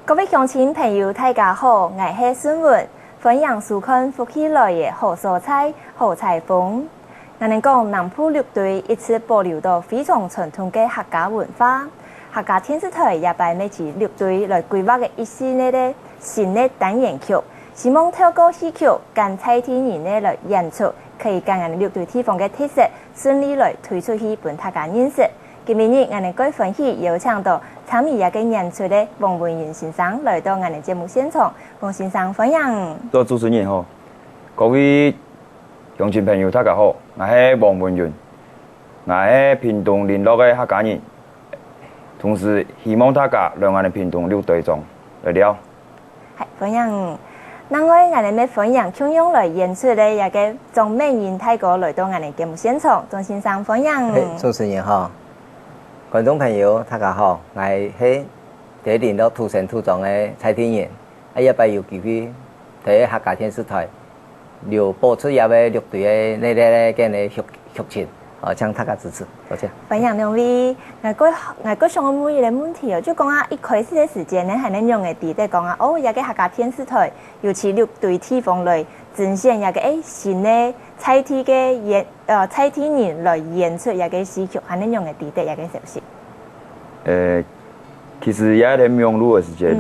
各位乡亲朋友，大家好，我是孙文，分享苏看福起来的好蔬菜、好采风。我们讲南埔绿队一直保留到非常传统的客家文化。客家电视台也摆每支绿队来规划的一系列的新的单元剧，希望透过戏曲跟菜天人的来演出，可以将我们绿队地方的特色顺利来推出去，让大家认识。今日我们各分析邀请到参与这个演出的王文云先生来到我们节目现场，王先生分享。做主持人好，各位乡亲朋友大家好，我是王文云，我是屏东联络的客家人，同时希望大家来我们屏东绿队中来了。系分享。另外，我哋要分享琼涌来演出的一个庄美云大哥来到我哋节目现场，庄先生分享。主持人好，观众朋友大家好，我是第一联络土生土长的蔡天元，一摆有机会在客家电视台留播出也位绿队的那剧情，请大家支持，多谢。分享两位，我想问一个问题哦，就讲啊，一开始的时间呢，还能用的地在讲啊，一个客家电视台，尤其绿队地方来呈现一个新的菜天的菜天人来演出一个戏曲，还能用的地在一个熟悉。其实也在用录的时间，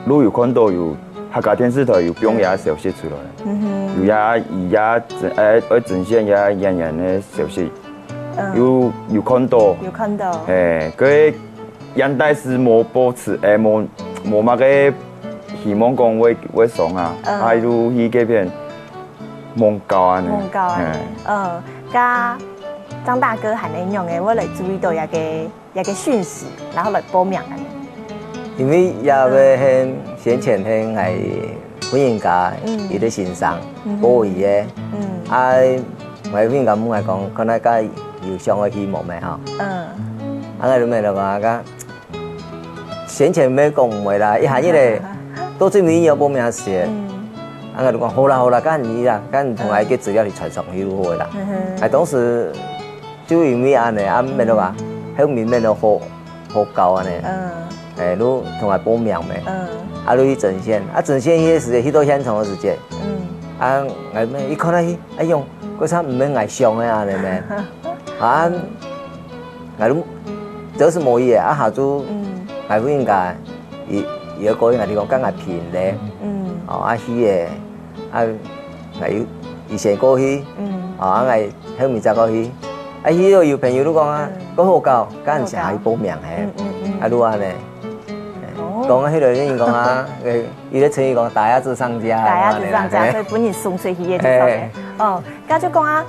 都有看到有客家电视台有表演消息出来，有呈现演员的消息，有看到，佢现代是冇保持，冇乜嘅希望讲会上啊，还有去嗰边蒙教啊，加张大哥还能用嘅，我来注意到一个讯息，然后来报名啊。因为也会很先前很系婚姻家，伊咧欣赏保伊嘅，我婚姻家唔系讲，可能家有上嘅希望咩吼？我哋咩就话个，先前咩讲唔会啦，一下一嚟到最尾要报名时，我就讲好啦，咁你啦，咁同我嘅资料去传上去好啦。当时就因为安尼，咩就话，喺面咩就好教安尼。你同埋报名咩？你去呈现，呈现迄个时间，去到现场的时间，我咩？伊看到用，嗰啥唔免爱上的安尼咩？我这是无伊的，下主我应该，伊个人哋讲讲系骗咧，迄个，我以前过去，我喺面再过去，迄个有朋友都讲啊，嗰好教，嗰阵时去报名嘅，你安尼。讲啊，迄个人讲啊，伊咧成语讲大雅之上家，大雅之上家，所以本人送水去嘅地方嘅。刚就讲啊，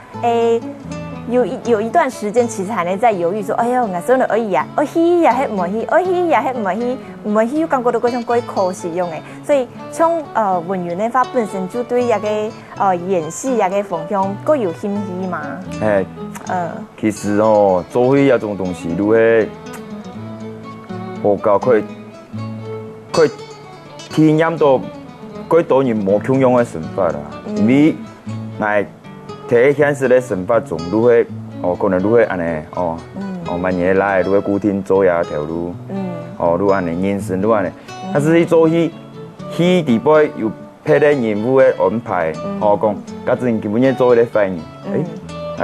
有一段时间其实还在犹豫说，哎呀，我说了而已啊，去也係唔去，去也係唔去，唔去又感覺到嗰種幾可惜用嘅，所以從文員呢，佢本身就對一個演戲一個方向各有興趣嘛。其實做戲一種東西，如係學教佢體驗到幾多人冇共用嘅想法啦，因為係喺現實嘅生活中，如會可能如會安尼慢年來如會固定走一條路，如安尼人生如安尼，但是你做戲地背有配合任務嘅安排，講家陣基本上做一個壞人，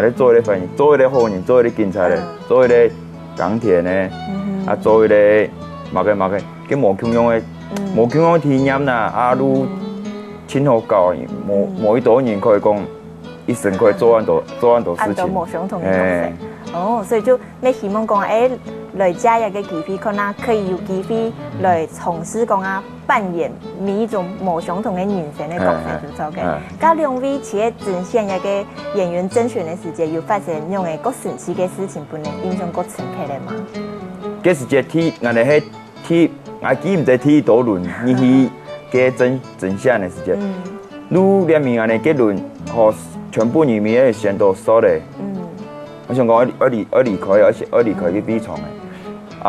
你做一個壞人，做一個好人，做一個警察咧，做一個鋼鐵咧，做一個乜嘅，佢冇共用嘅體驗啦，如親好教，冇一多人可以講。一生可以做很多事情，冇相同嘅角色，所以就你希望講來加一個機會，可能可以有機會來從事講扮演每一種冇相同嘅人生嘅角色就做嘅。咁兩位其實呈現一個演員甄選嘅時間，有發生用嘅各神奇嘅事情，本嚟印象各深刻嘅嘛？嗰時節我哋我記唔知睇多輪，你去嘅真相嘅時間，如兩面安尼結論和。全部人民嘅先都少咧，我想講我離開去比場嘅，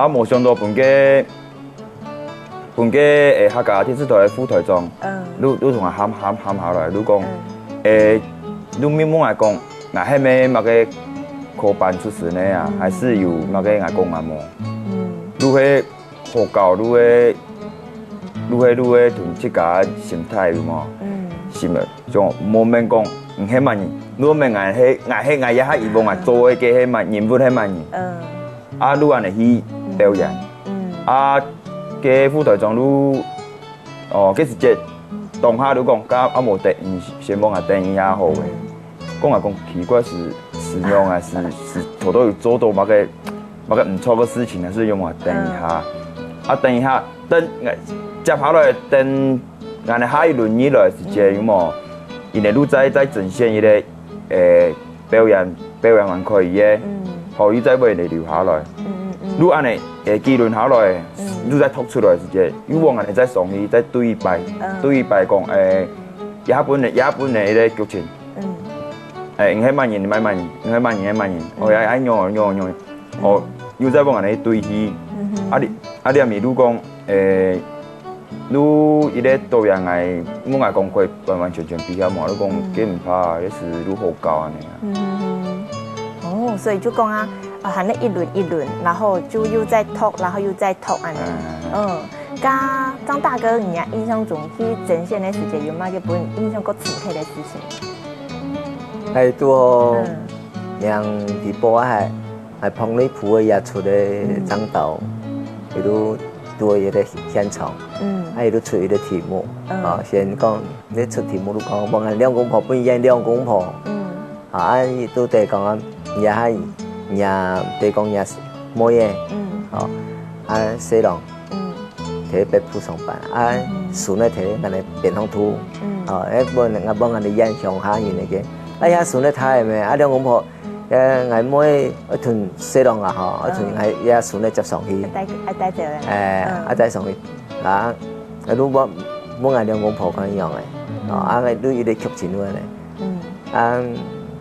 冇想到本嘅客家電視台嘅副台長，你同我喊下來，你講你明明嚟講，我係咪乜嘅科班出身嘅啊？還是有乜嘅外公外婆？你係學教，你係愈屯即家心态有无？心了，种无免讲，迄万人，愈免爱也伊无爱做的个迄万人物迄万人。啊，愈安尼去表演。个副台长愈计是这当下愈讲，甲无得，先帮下等伊遐好个。讲奇怪是用还是头都有做到某个唔错的事情，还是用我等一下，等一下，等接下来等，安尼下一轮以来时间有无？因为愈再呈现伊个表演完可以个，互伊再尾嚟留下来，愈安尼记录下来，愈再突出来时间，愈往安尼再送伊，再对伊拜讲也本的迄个剧情。因迄万人，买万人，因迄万人，爱用，又再往安尼对起，你也咪愈讲愈伊个导演爱，我爱讲过完全比较嘛，你讲计唔怕，也是愈好教安尼啊。所以就讲啊，喊那一轮，然后就又在 talk， 然后又在 talk 安尼。甲张大哥，你印象中去呈现的时间有冇个本印象够深刻的事情？係都讓啲波係幫你鋪嘅日出嘅張導，亦都多一個現場，亦都出一個題目，先講你出題目都講，幫人兩公婆不一樣兩公婆，亦都得講啊，也係也得講也冇嘢，四郎睇北鋪上班，孫咧睇人哋變通圖，幫人哋印象下人嚟嘅。哎呀，孫咧睇咩？兩公婆嗌妹一團四郎啊，一團係一孫咧接上去，帶走咧，帶上去，都冇嗌兩公婆咁樣嘅，都有啲劇情喎咧，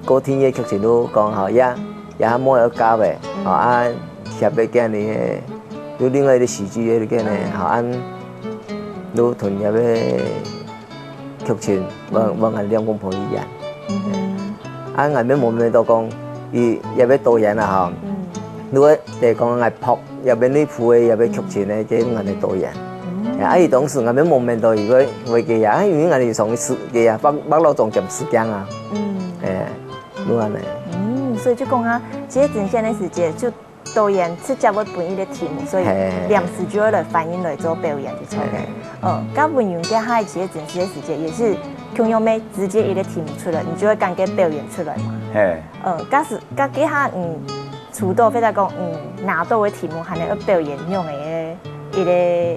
嗰天嘅劇情都講好，也冇有教嘅，下邊嘅呢，都另外啲喜劇嘅呢，都同入邊劇情，冇嗌兩公婆一樣。嗌咩冇咩都講，入邊導演啊如果嚟講嗌拍入邊呢部嘅入邊劇情咧，即係我哋導演。當時嗌咩冇咩到，如果會嘅呀，因為我哋上次嘅呀，北老總佔時間啊，咁樣咧。所以就講啊，這呈現的時間就導演直接會本意的題目，所以臨時就會來反映來做表演就出來。咁文員嘅下一節呈現的時間也是。同樣咩直接一個題目出來，你就會感覺表演出來嘛。假使幾下出道或者講拿到嘅題目，係你表演用嘅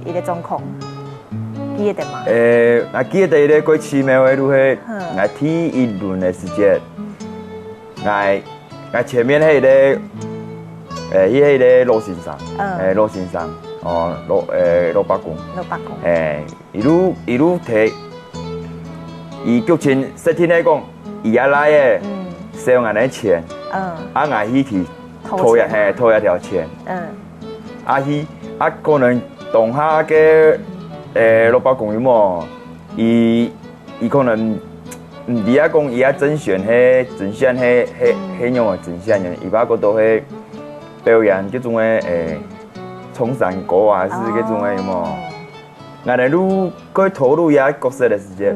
一個狀況，記得嗎？我記得咧最奇妙嘅就係我第一輪嘅時間，我前面係咧迄個羅先生，羅伯公，一路睇。伊劇情設定嚟講，伊也來嘅，收人哋錢，我去拖一條錢，可能當下嘅老闆講有冇，伊可能唔知啊講，伊啊甄選迄樣嘅甄選人，伊把嗰度迄表演嗰種嘅衝山歌啊，是嗰種嘅有冇？我哋都該投入也角色嘅時間。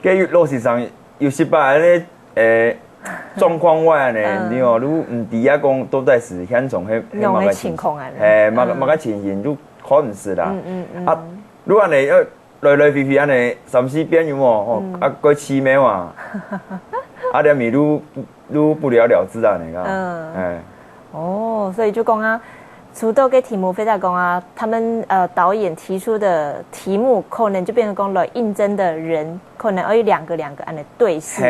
跟羅先生有時把咧狀況外呢，你哦，你唔知啊講都在是現場迄某個情況啊，某個情形就可能是啦。如果你來來去去安尼三四遍有冇？個奇妙啊！點咪都不了了之啊，你講。所以就講啊。出道嘅題目非常講啊，他們導演提出的題目可能就變成講來應徵的人可能要兩個安尼對視，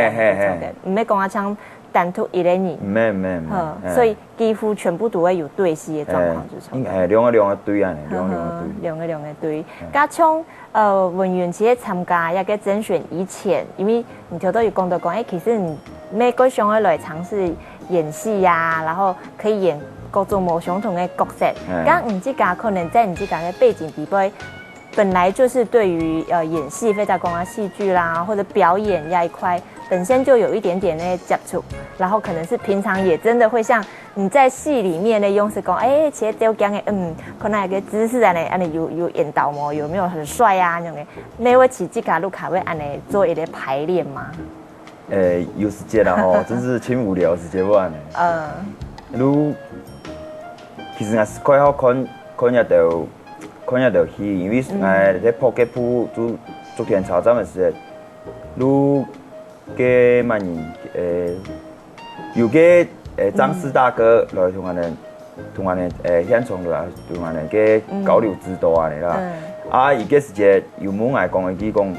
唔係講啊像單獨一個人，沒，所以幾乎全部都會有對視嘅狀況就出現。兩個對啊，兩個對。加上文員其實參加一個甄選以前，因為你頭都有講到講，其實你每個想要來嘗試演戲呀，然後可以演。各種無相同的角色，咁你自家可能在你自家的背景底部，本來就是對於演戲，或者講啊戲劇啦，或者表演呀一塊本身就有一点点的接触，然后可能是平常也真的会像你在戏里面的用是讲，哎，其实丢讲的，可能有个姿势安尼有演导吗？有没有很帅啊那种的？每位起这个路卡会安尼做一个排练吗？有时间啦吼，真是轻无聊时间不安尼。如其实也是quite好看一道戏，因为我在拍这部昨天草站的时候，如个乜人有个张氏大哥来同我哋现场啦，同我哋嘅交流指导啊嚟啦。啊，伊个时间有冇爱讲嘅，佢讲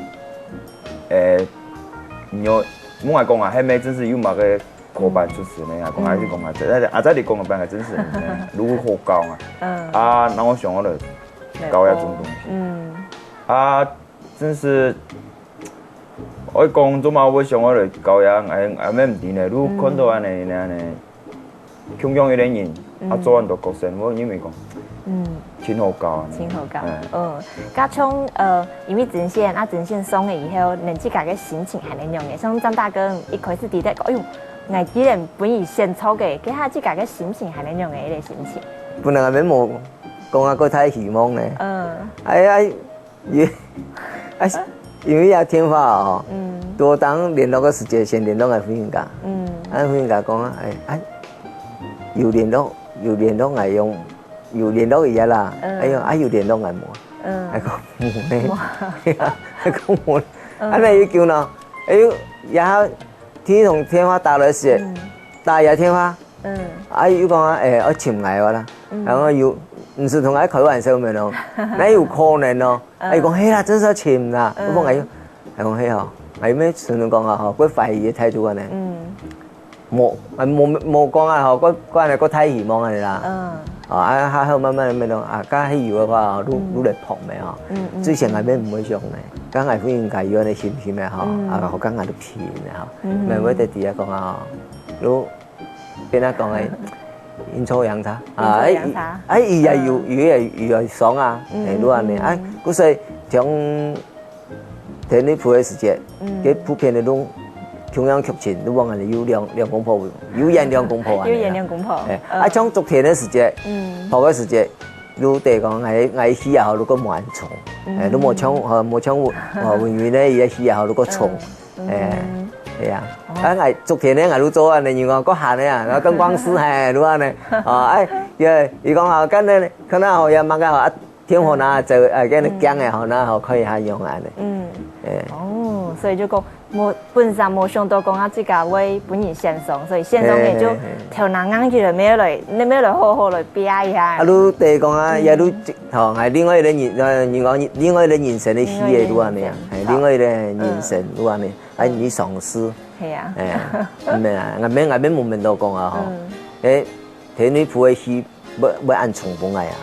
冇爱讲啊，迄尾真是有冇个科班出身嘅，讲还是讲啊，仔你讲嘅班嘅真是如何教啊？啊，那我想我嚟教一种东西。啊，真是。我讲做嘛，我想我嚟教人，咩唔掂咧？如看到安尼，强强一点人，做很多角色，我因为讲，真好教啊，真好教。加从因为真线松了以后，人自家嘅心情系能用嘅。像张大哥一开始伫咧讲，哎呦，我既然本意先操嘅，佢下自家嘅心情系能用嘅一个心情。本来咩冇讲啊，个太希望咧。因为有天花哦，多当联络个时间先联络个婚姻家，婚姻家讲有联络爱用，有联络伊啦，有联络爱冇，讲冇咧，讲冇，尼要叫喏，然后天同天花打落时，打有天花，要讲我潛藝我啦，我要唔是同佢開玩笑咩咯，你有可能咯，講嘿啦，真係潛啦，我講係講嘿嗬，係咩？順便講啊嗬，佢懷疑嘅態度啊呢，冇講啊嗬，嗰係個太希望啊啦，喺度慢慢咩咯，家希要嘅話，都嚟撲咩嗬，之前係咩唔會上嚟，梗係歡迎介意你潛唔潛咩嗬，我梗係都騙嘅嗬，咪會哋啲啊講啊，都。跟他讲陰錯陽差伊也有爽啊，如安尼嗰時從天女鋪嘅時節，佢普遍的攏中央劇情都往人有兩公婆，有演兩公婆從昨天嘅時節，鋪嘅時節，都地講係戲也好，如果冇人從，都冇搶永遠咧，伊戲也好，如果從，係啊。昨天咧，我都做啊，你講嗰下咧啊，跟光師係，如安尼，伊講跟咧，可能後日乜嘅天河那就跟你講嘅後那可以下用啊所以就講本身冇想到講啊，自家會本人先送，所以先送嘅就條難硬起來，咩來好好來比一下。都地講啊，也都係另外一個另外一個人生的喜悅如安尼啊，係另外一個人生如安尼，你喪失。係啊，咩啊？我咩冇問到講啊嗬，天女鋪嘅戲要按重複嚟啊，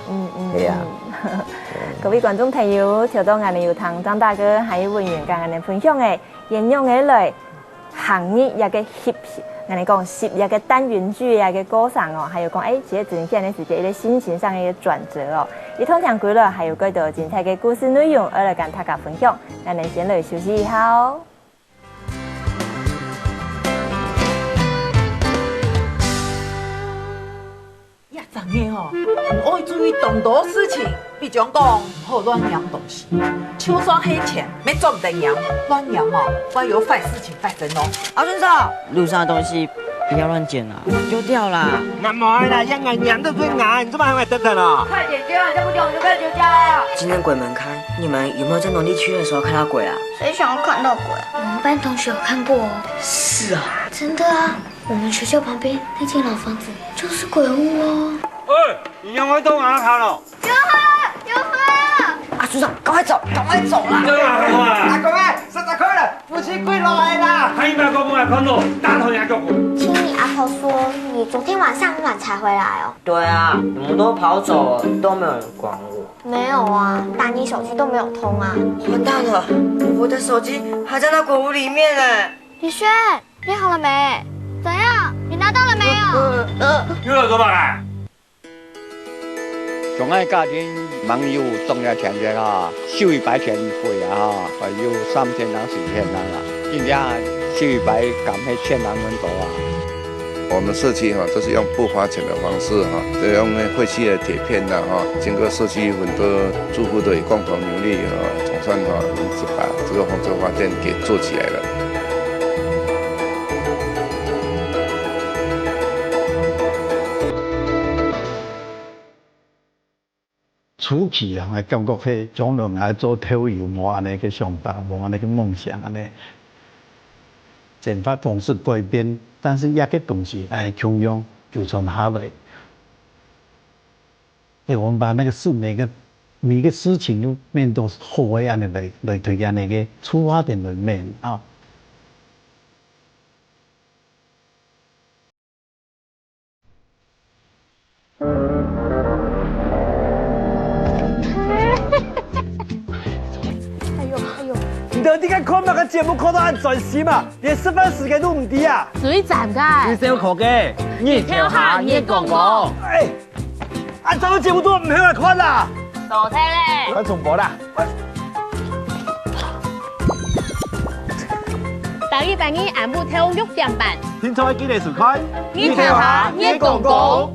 係啊。各位觀眾朋友，聽到我哋有聽張大哥還有文員跟我哋分享嘅沿用嘅來行業一個翕，我哋講翕一個單元劇一個歌聲哦，還有講其實整線嘅時間一個心情上嘅一個轉折哦，一通聽過了，還有幾多精彩嘅故事內容，而來跟大家分享。我哋先來休息一下哦。昨日吼，唔愛注意眾多事情，比如講唔好亂養東西，就算黑錢，沒做唔得養，亂養哦，會有壞事情發生哦。阿先生，路上的東西不要亂撿啦，丟掉啦。唔係啦，讓人養得最硬，你這麼還會等等啊？快點丟啊！再不丟我就開始丟家了。今天鬼門開，你們有沒有在農曆7月的時候看到鬼啊？誰想要看到鬼？我們班同學有看過哦。是啊，真的啊，我們學校旁邊那間老房子就是鬼屋哦。你讓我到哪看咯？有啊！阿組長，趕快走啦！阿公啊，30塊了，夫妻跪落來啦！還有沒有公公來看到？大頭人腳骨。聽你阿婆說，你昨天晚上很晚才回來哦。對啊，你們都跑走了，都沒有人管我。沒有啊，打你手機都沒有通啊。完蛋了，我的手機還在那鬼屋裡面呢。李軒，你好了沒？怎樣？你拿到了沒有？又有什麼啦？上海家庭網友中了錢收100錢費啊，還有3天到4天啦。今天去白赶那线囊门头啊。我们社区都是用不花钱的方式就用废弃的铁片经过社区很多住户的共同努力总算一直把这个红州发电给做起来了。初期啊，我感觉迄总人爱做体育，无安尼去上班，无安尼去梦想安尼。剪发方式改变，但是也个东西哎，同样就从下来。我们把那个每个事情都面都好的安尼来推荐那个出发点来面啊。你看看那个节目看到按转时嘛，连吃饭时间都唔低啊！水站噶，你小可嘅，你跳下你讲讲。哎，按什么节目都唔向来看啦！傻听咧，我重播啦。第二暗部跳6点半，天才几点时开？你跳下你讲讲。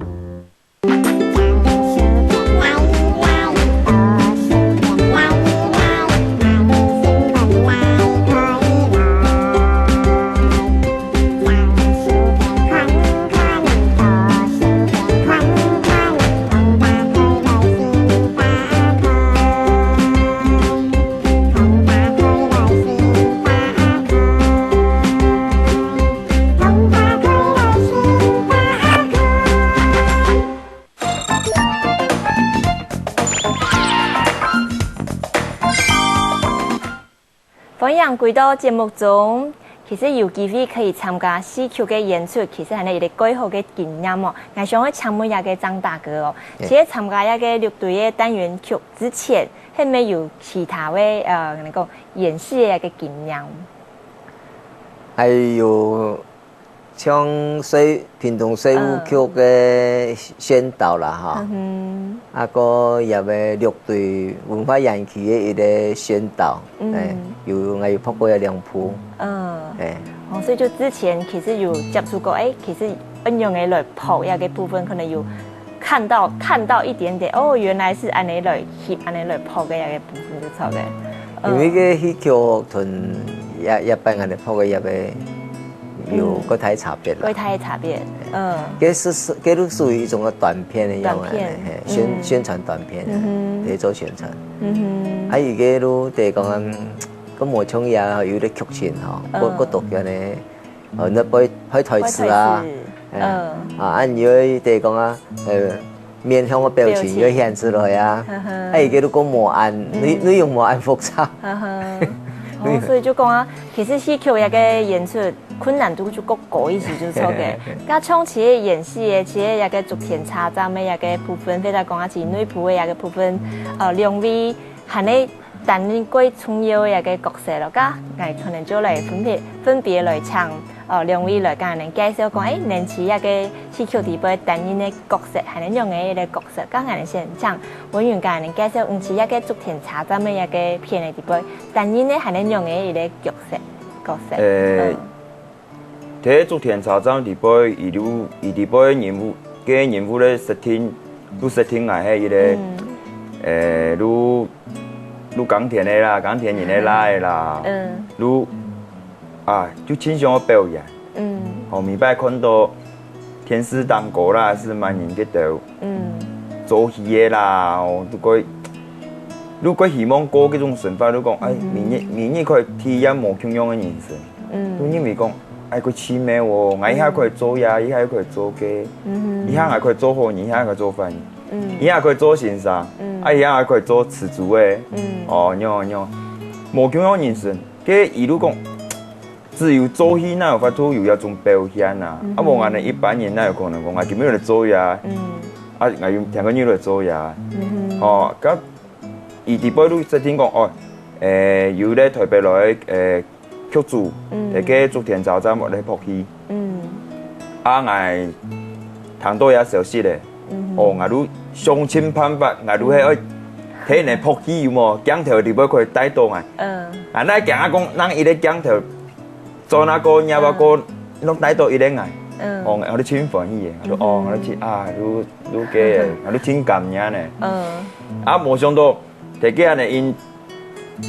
分享几道节目中，其实有机会可以参加戏曲嘅演出，其实係你哋幾好嘅經驗哦。我想去請問一個張大哥哦，其實參加一個樂隊嘅單元劇之前，係咪有其他嘅那個演戲嘅一個經驗？還有像屏東西舞劇嘅宣導啦嚇，個也嘅樂隊文化園區嘅一個宣導，我有拍過2部。所以就之前其實有接觸過，其實應用嘅來跑一個部分，可能有看到一點點，哦，原來是按你來翕，按你來跑嘅一個部分就錯嘅。因為個戲劇團一般按你跑嘅一個。有個體差別啦，個體差別，佢都屬於一種嘅短片嘅樣嘅，宣傳短片，嚟做宣傳。而家都哋講緊，個模腔也有啲劇情嗬，個讀嘅咧，你開台詞啊，按如果哋講啊，面向嘅表情要顯出來啊，而家都講模案，你用模案複雜。所以就講啊，其實戲劇一個演出困難度就高一些，就錯嘅。加上其實演戲嘅，其實一個逐天差站嘅一個部分，或者講啊，是女僕嘅一個部分，兩位係你擔任最重要嘅一個角色咯。加我可能就嚟分別來唱，兩位來跟人介紹講，年次一個戲劇地位擔任嘅角色係你用嘅一個角色，加我哋先唱，我用跟人介紹，唔似一個逐天差站嘅一個片嘅地位，擔任嘅係你用嘅一個角色。睇逐天茶站地位，伊地位任務咧設定係喺伊個如港田的啦，港田人的來啦，就經常表演，明白看到天師當歌啦，是萬人嘅度，做戲嘅啦，如果希望過嗰種生活，你講，明日可以體驗無窮樣嘅人生，你認為講，佢黐咩喎？我以後可以做呀，以後可以做嘅，以後還可以做好人，以後可以做飯。以後可以做先生，以後可以做辭祖嘅，樣，無窮樣人生。佢一路講，只有做戲哪有法度有一種表現啊？無按你一般人哪有可能講，今日來做呀，我用聽個女來做呀，咁伊地波都設定講，有咧台北來劇組，個逐天早站我來拍戲，我談到也小事咧。我哋相親辦法，我哋係睇人拍戲有冇鏡頭地方可以帶動啊！那鏡講，咱伊個鏡頭做那個廿八個，攏來到一個愛，哦，我哋真歡喜嘅，我哋真你嘅，我哋真感恩嘅，冇想到，大家安尼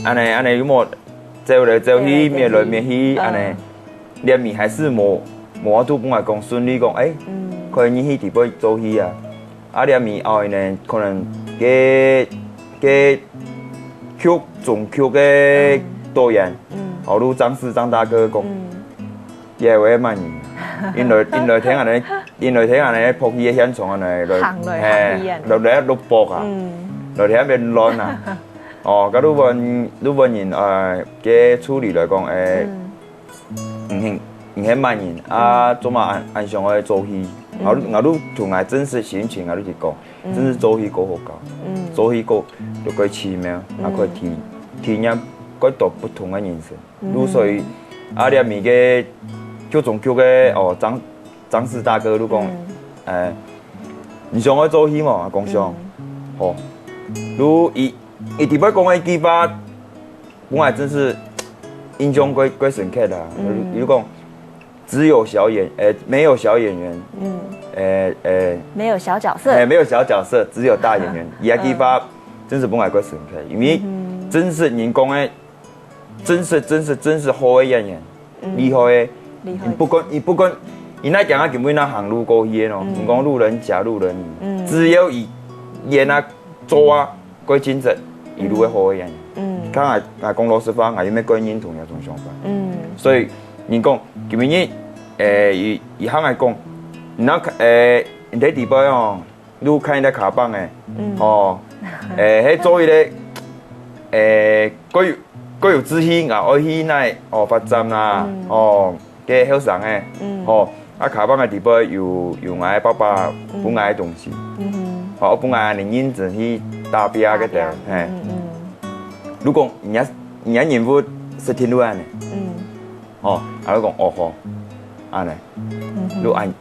安尼有冇走來走去，面來面去，安尼，連面還是冇都本來講順利講，可以你去地邊做去啊，連面後呢可能嘅總曲嘅導演，好如張大哥講，也會蠻，因來聽安尼撲戲嘅現場安尼來錄播啊，來聽邊亂啊。哦，咁都揾人嘅處理來講唔係慢人做嘛按上去做戲，我都同我真實心情我都去講，真實做戲過好搞，做戲過就可以奇妙，可以體驗各度不同嘅人生。所以啲面嘅叫總叫嘅張氏大哥都講你上去做戲嘛，講上，哦，伊地邊講嘅句話，我真是印象quite深刻啦。如講只有沒有小演員，沒有小角色，沒有小角色，只有大演員。伊個句話真是本來quite深刻，因為真是人講嘅，真是好嘅演員，厲害嘅。不管，伊那講啊，根本那行路過去咯，唔講路人甲、路人乙，只要伊演啊做啊quite精神。一路會好嘅人，佢講老實話，我有咩個人認同有種想法，所以人講，今日伊行嚟講，你地方哦，你看啲卡邦嘅，喺做一個各有志氣啊，愛去那發展啦，嘅後生嘅，卡邦嘅地方有我爸爸本來嘅東西，我本來你認真去打邊嘅地方，如果人家人物是挺亂嘅，如講好，安尼，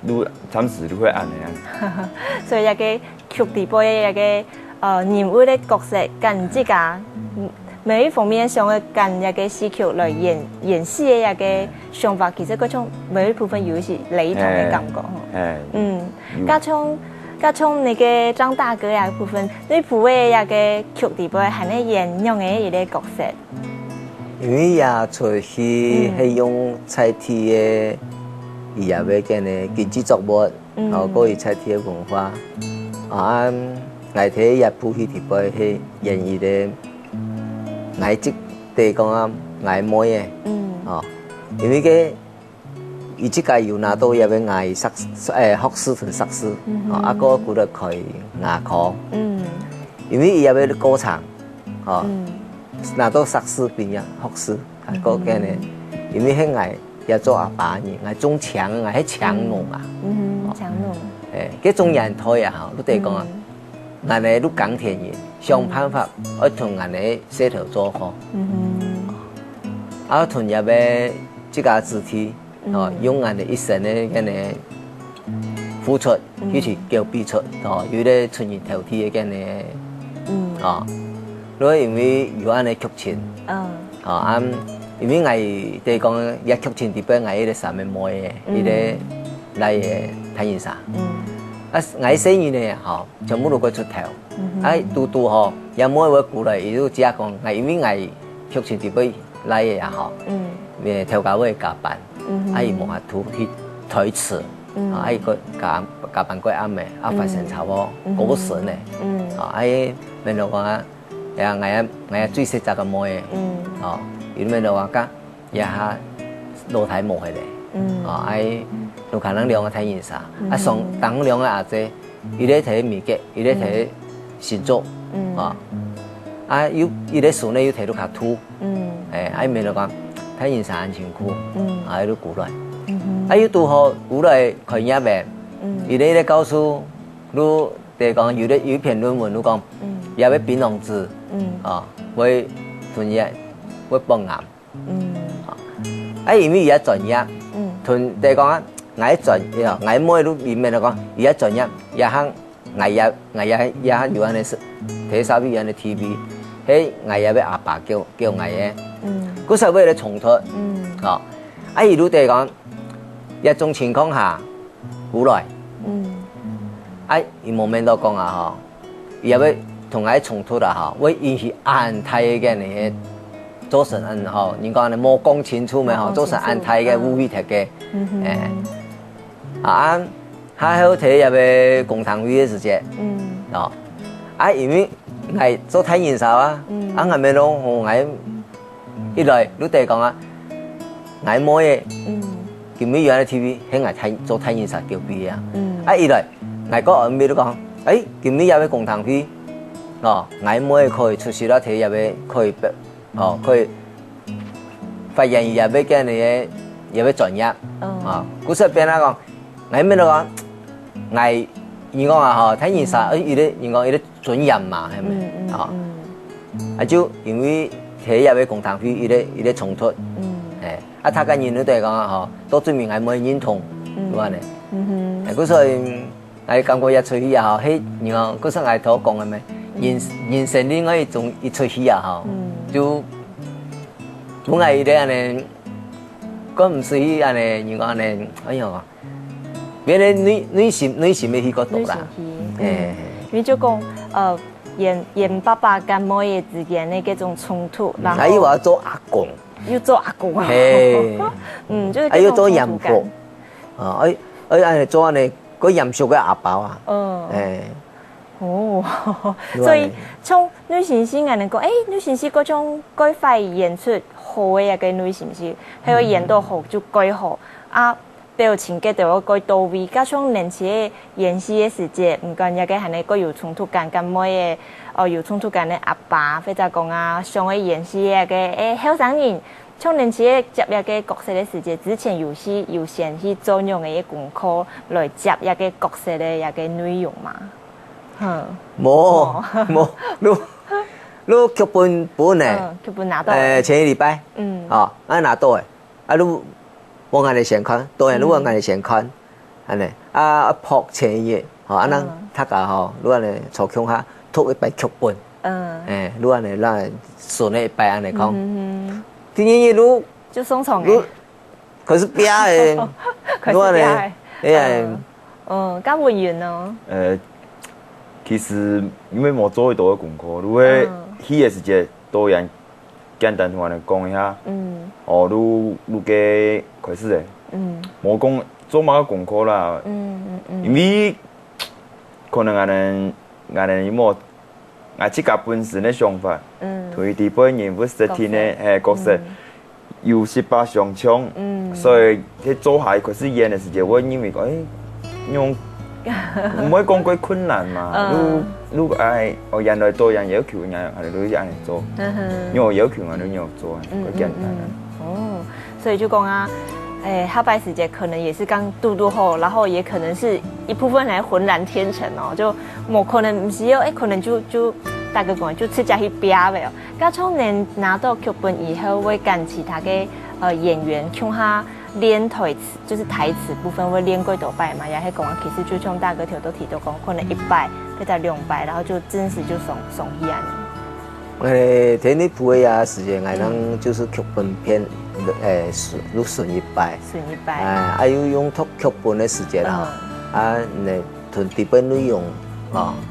你暫時你會安尼。所以一個劇地部嘅一個人物嘅角色，跟自家每一方面上嘅跟一個戲劇來演戲嘅一個想法，其實嗰種每一部分有是雷同嘅感覺。加上你嘅張大哥嘅部分，你部位一個劇地部係你演樣嘅一個角色。因為也出去係用菜地嘅，伊也要跟嘅經濟作物，嗰個菜地嘅文化。我睇也部戲地部係演繹嘅，我即地講啊，我妹嘅，因為嘅。伊即個有拿到一個學士同碩士，個估得佢牙科，因為伊有個歌唱，拿到碩士畢業學士，個嘅呢，因為喺我也做阿爸呢，我種牆，我喺牆弄啊，牆弄，嗰種人台也好，都得講啊，我哋都鋼鐵人，想辦法去同人哋協調做好，同入邊即個肢體。用人哋一生咧，跟你付出，一起叫比出，有啲出現頭天嘅跟你，所以因為有安尼劇情，因為我哋講一劇情啲俾我哋上面摸嘅，呢啲嚟嘅睇現實，我生意咧全部都佢出頭，嘟有冇會鼓勵，亦都只係講，因為我劇情啲俾嚟嘅也好，調價會加班。伊無法度去推遲，伊個加班過暗嘅，發生差唔多過時咧，伊面就話，我最識責個妹嘅，伊面就話家也下露台冇佢哋，伊有可能兩個睇現實，上當兩個阿姐，伊咧睇物件，伊咧睇星座，伊咧數咧要睇到卡圖，伊面就講。睇現實安全區，喺度鼓勵，要拄好鼓勵佢入面，而你咧告訴你哋講，有啲篇論文都講，有啲變動字，會吞嘢，會幫癌，因為而家專業，同哋講啊，我專業，我每都裡面嚟講，而家專業，一行我有安尼睇手邊安尼 TV，喺我有啲阿爸叫我嘅。嗰時候為了重突，伊如地讲，一种情况下，古来，伊无免到讲啊吼，伊也要同伊冲突啊吼，为引起安泰嘅那些做成安吼，人讲咧冇讲清楚咪吼，做成安泰嘅武器摕嘅，还好睇入去共堂會嘅時節，因為係做太現實啊，係咪咯？我係一來你哋講啊，係冇嘢，見咩樣嘅 TV， 係係做太現實叫邊啊？二來係個後面都講，見咩入去共堂會，係冇嘢可以出事啦，睇入去可以可以發現入去嘅嘢入去專業，故事邊啦講，係咩都講。係，人講啊嗬，睇現實，伊啲人講伊啲准人嘛，係咪？就因為睇入去共堂會，伊啲衝突，他跟人都對講啊嗬，到最面係冇認同，係咪？嗰所以係感覺一出去啊嗬，嘿，人講嗰時係同我講嘅咩？人生應該仲一出去啊嗬，就本來啲安尼，嗰唔屬於安尼，人講安尼，哎呀！原來女性的迄個度啦，因為就講演爸爸跟妹爺之間的嗰種衝突，然後又要做阿公，要做阿公啊，就是要做嚴父，安尼做安尼個嚴肅嘅阿爸啊，所以從女性性嚟講，女性性嗰種改快演出好嘅一個女性性，係個演到好就改好啊。表情嘅就改到位，加上年輕嘅演戲嘅時節，唔講一個係你個有衝突感，跟妹嘅有衝突感嘅阿爸，或者講啊，上嘅演戲嘅後生人，從年輕嘅接一個角色嘅時節，之前有先去做樣嘅功課來接一個角色嘅一個內容嘛？冇，你劇本劇本拿到，前一禮拜，拿到嘅，你。我嗌你先看，當然如果嗌你先看，安尼拍前嘢，安能他家吼，如果你坐鄉下讀一擺劇本，如果你讓順一擺安尼講，第二嘢如就鬆鬆嘅，佢是邊嘅，如果你加文員咯。其實因為冇做多嘅功課，如果戲嘅時節導演簡單同我哋講一下，你嘅開始嘅，冇講做乜功課啦，因為可能我哋冇我自己本身嘅想法，同啲本人物設定嘅角色有18相搶，所以喺做下開始演嘅時候，我因為講用唔可以講佢困難嘛，如果人來多人要求人，我哋都一樣嚟做，因為我要求我哋要做，佢簡單。所以就講啊，下擺時節可能也是剛度後，然後也可能是一部分人渾然天成哦，就冇可能唔是要可能就大概講就直接去編嘅哦。咁從你拿到劇本以後，會跟其他嘅演員向下練台詞，就是台詞部分會練過多擺嘛，也係講其實就從大個條都提到講，可能1擺或者2擺，然後就真實就送起啊。睇你部嘅啊時間，我能就是劇本片，順一擺，要用讀劇本嘅時間啦，你同基本內容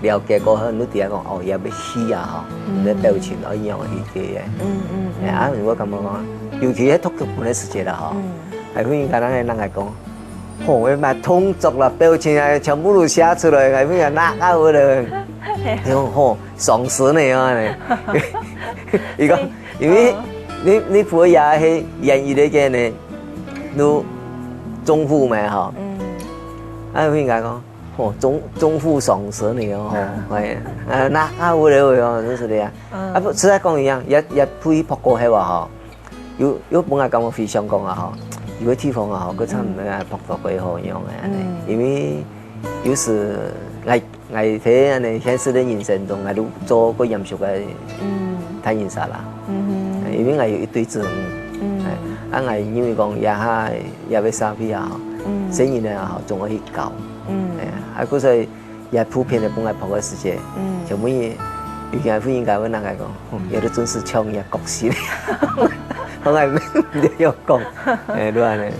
了解過後，你第一講也要戲啊，你表情一樣去嘅，如果咁樣講，尤其係讀劇本嘅時間啦，係忽然間人係講，我咪動作啦、表情啊，全部都寫出來，係忽然哪個咧？你講喪屍嚟啊！你講，因為你配也係演繹嚟嘅呢，都中副咪嗬？忽然間講，中副喪屍嚟啊！係哪個咧？就是你啊！不，實在講一樣，一配拍過係話嗬，有本來咁我非常講啊嗬。如果地方啊，佢差唔多係拍到幾好樣嘅，因為有時我睇人哋現實嘅人生中，我都做個嚴肅嘅睇現實啦，因為我有一堆字，我因為講也要三批啊，生意咧仲可以搞，嗰所以也普遍嘅本來拍嘅時間，就每有件忽然間會人講，有啲真是搶嘢角色。我係唔知要講，都係咧。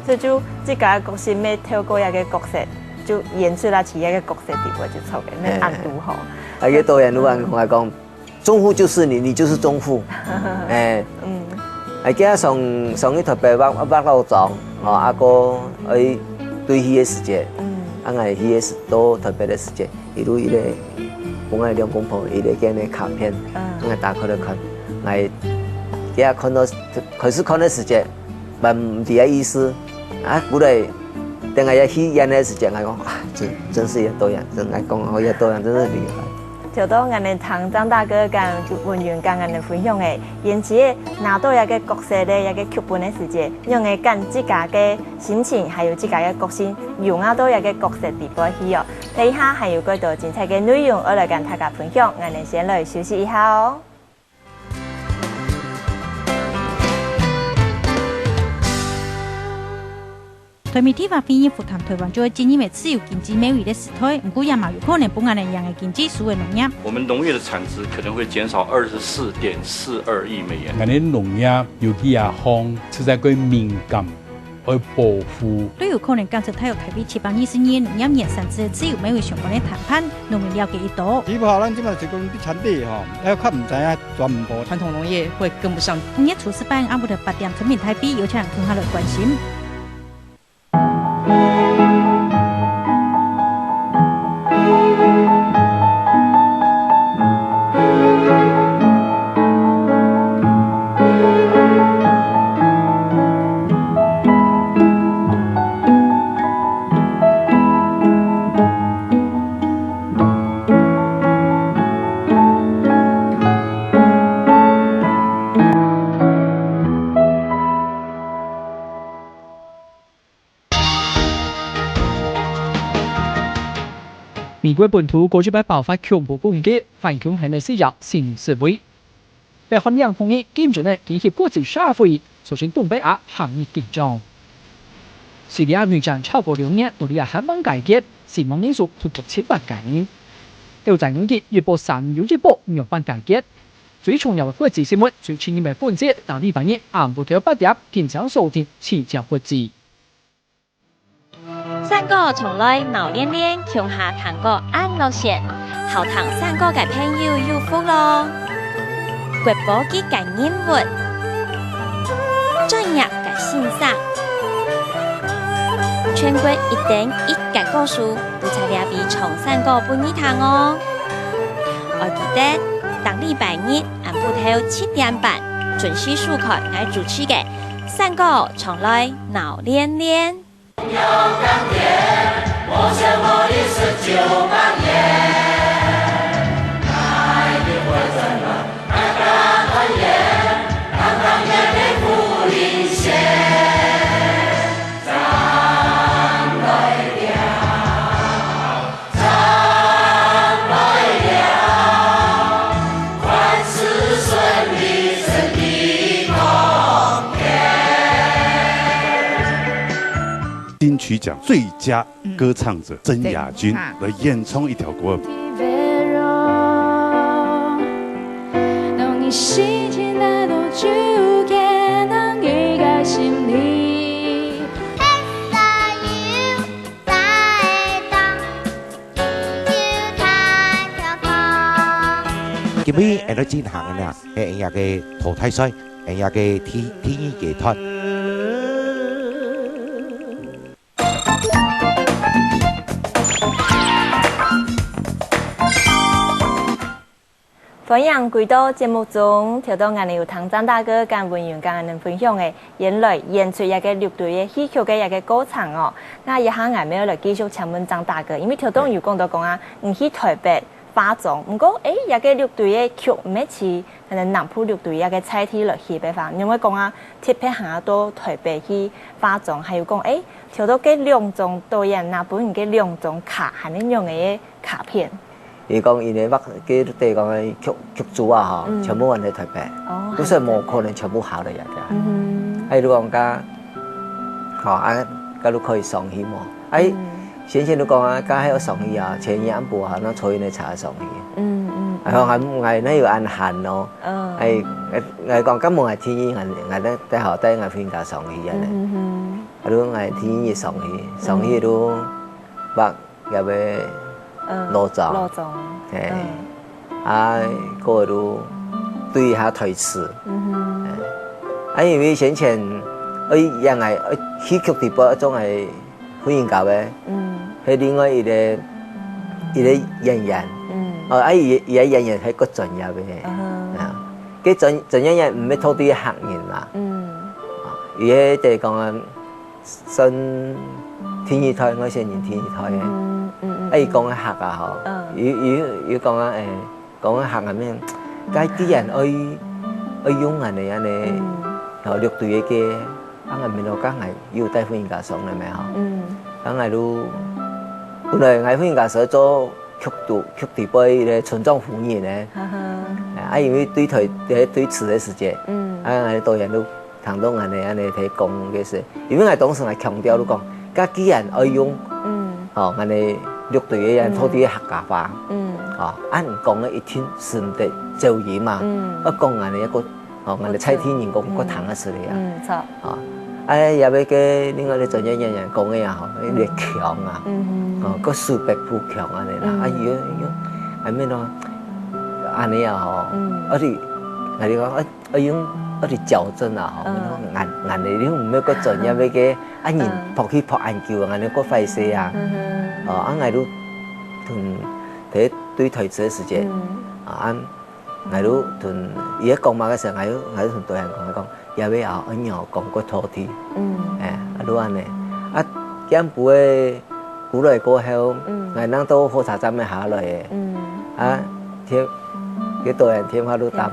所以就自家個性要透過一個角色，就演出來自己嘅角色地位就錯嘅，那暗度吼。啊，個導演都話我講，中戶就是你，你就是中戶。係今日上一特別畫老莊，阿哥去對戲嘅時節，啊係戲嘅都特別嘅時節，一路一個本來兩公婆一個嘅那卡片，我打開嚟看，係今日看到開始看嘅時節，唔啲嘅意思，啊古來等下要戲演嘅時節，我講啊真是一個導演，真係講我一個導演真係厲害。就到我哋同張大哥跟文員跟我哋分享嘅，演技拿到一個角色咧，一個劇本嘅時節，用嚟跟自家嘅心情，還有自家嘅個性，融合到一個角色地步去哦。呢下還有幾多精彩嘅內容，我來跟大家分享。我哋先來休息一下哦。台媒體發片復談台灣就會經營為自由經濟美味的時代，不過也嘛有可能不按人樣的經濟屬為農業。我們農業的產值可能會減少24.42億美元。我哋農業尤其也方實在佢敏感，去保護。都有可能干涉太有台幣720年農業年產值的自由美味相關的談判，農民了解一多。只不過咱即係一個啲產地要較唔知啊，全部傳統農業會跟不上。農業處事辦阿姆的8點成品台幣，有請同下來關心。美國本土過去擺爆發恐怖攻擊，反恐係內事業新思維。北韓兩方面堅決呢聯繫國際社會，促進東北亞行業緊張。敘利亞內戰超過2年，努力韓邦改革，死亡人數突破700人。又在5月越播3有一波沒有辦改革。最重要的國際新聞，最新嘅分析，當地半夜暗部條8點，點將收聽氣象國際。三個從來鬧連連，窮下糖果安樂線，後堂三個嘅朋友有福咯。國寶嘅感人物，專業嘅欣賞，全國1.1嘅個數，不才兩比從三個半一堂哦。我記得當禮拜日暗部頭7點半，準時收看我主持嘅三個從來鬧連連。要鋼鐵，我想我的19萬年，愛的會怎麼敢敢歡顏，堂堂也被福臨線，張來了，張來了，萬事順利，身體康健。金曲獎最佳歌唱者曾雅君來演唱一條國語。今日我哋進行嘅係人嘅淘汰賽，人嘅天意技thuật。歡迎回到節目中，調到我哋有唐張大哥跟文員跟我哋分享嘅演出一個樂隊嘅戲曲嘅一個過程哦。那一下我哋要來繼續請問張大哥，因為調到有講到講啊，去台北化妝，不過一個樂隊嘅劇唔係似可能南部樂隊一個菜體來戲北方，因為講啊特別行到台北去化妝，還有講調到嘅兩種導演那本嘅兩種卡係點樣嘅卡片。伊講因為佢哋講嘅劇組啊，嗬，全部揾喺台北，咁所以冇可能全部考嚟嘅。喺度講家，家都可以上戲嘛。先前都講啊，家喺度上戲啊，前夜暗部啊，那坐喺度查上戲。ngày nó yêu ăn hành nó ngày còn các mùa ngày thiên nhiên ngày đó tới họ tới ngày phiên cả sòng thì vậy này đúng ngày thiên nhiên gì sòng thì đúng bác gặp về lô tròn cô đúng对他推迟因為先前人係戲劇地方一種係歡迎教嘅係另外一個演員而家演員係個專業嘅佢專業人唔係拖啲客人啦而家就係講啊新天二台我先年天二台嘅講客啊嗬要講啊講客係咩cái人ơi dùng anh này họ được tùy cái anh ngày mình các ngày yêu tay phương cả sống này mẹ họ các ngày luôn bữa nay ngày phương cả sở cho曲地杯的村庄服务呢因为对thời对此的时间ngày導演都談到anh này thấy講嘅事因為ngày當時係強調都講các人ơi dùng anh này được tùy cái人拖啲客家話anh講嘅一天順的就業嘛講人哋一個人哋猜天然講個談嘅事嚟入邊嘅另外啲專業人員講嘅也好越強個數百步強嚟啦如果咩咯anh ấy也好啲人哋講用啲矯正啊人哋啲唔係個專業嘅人撲去撲研究人哋個費事啊人都同睇對台詞嘅時間我都同而家講話嘅時候我都同導演講有咩啊我有講過拖啲都安尼減補嘅古來過後我能到火車站咪下來嘅添cái導演添下都答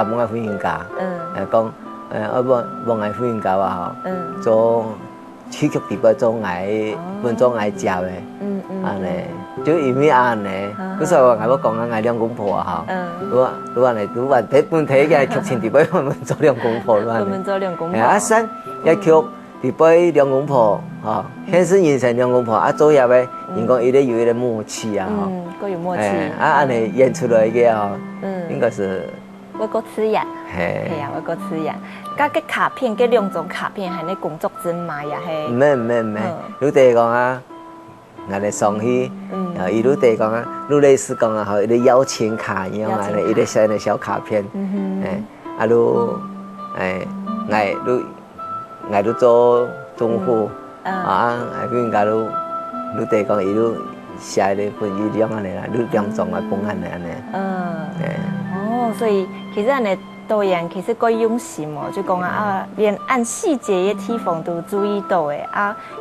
我歡迎假講我幫我歡迎假話做戲劇地方做本做愛教嘅安尼就因為安尼嗰時候我講緊愛兩公婆啊如果睇本睇嘅劇情地方我們做兩公婆咯新一劇地方兩公婆現實形成兩公婆做入嘅應該有啲默契啊個有默契安尼演出來嘅應該是我個詞人係啊我個詞人嗰個卡片嗰兩種卡片係你工作證嘛也係唔係你哋講啊我哋上去一路地講啊路類似講啊你邀請卡一樣啊一個小卡片路我都做中戶佢哋路地講一路寫的本一兩樣嚟啦路兩種啊本案嚟所以其實你導演其實夠用心哦，就講連按細節嘅地方都注意到嘅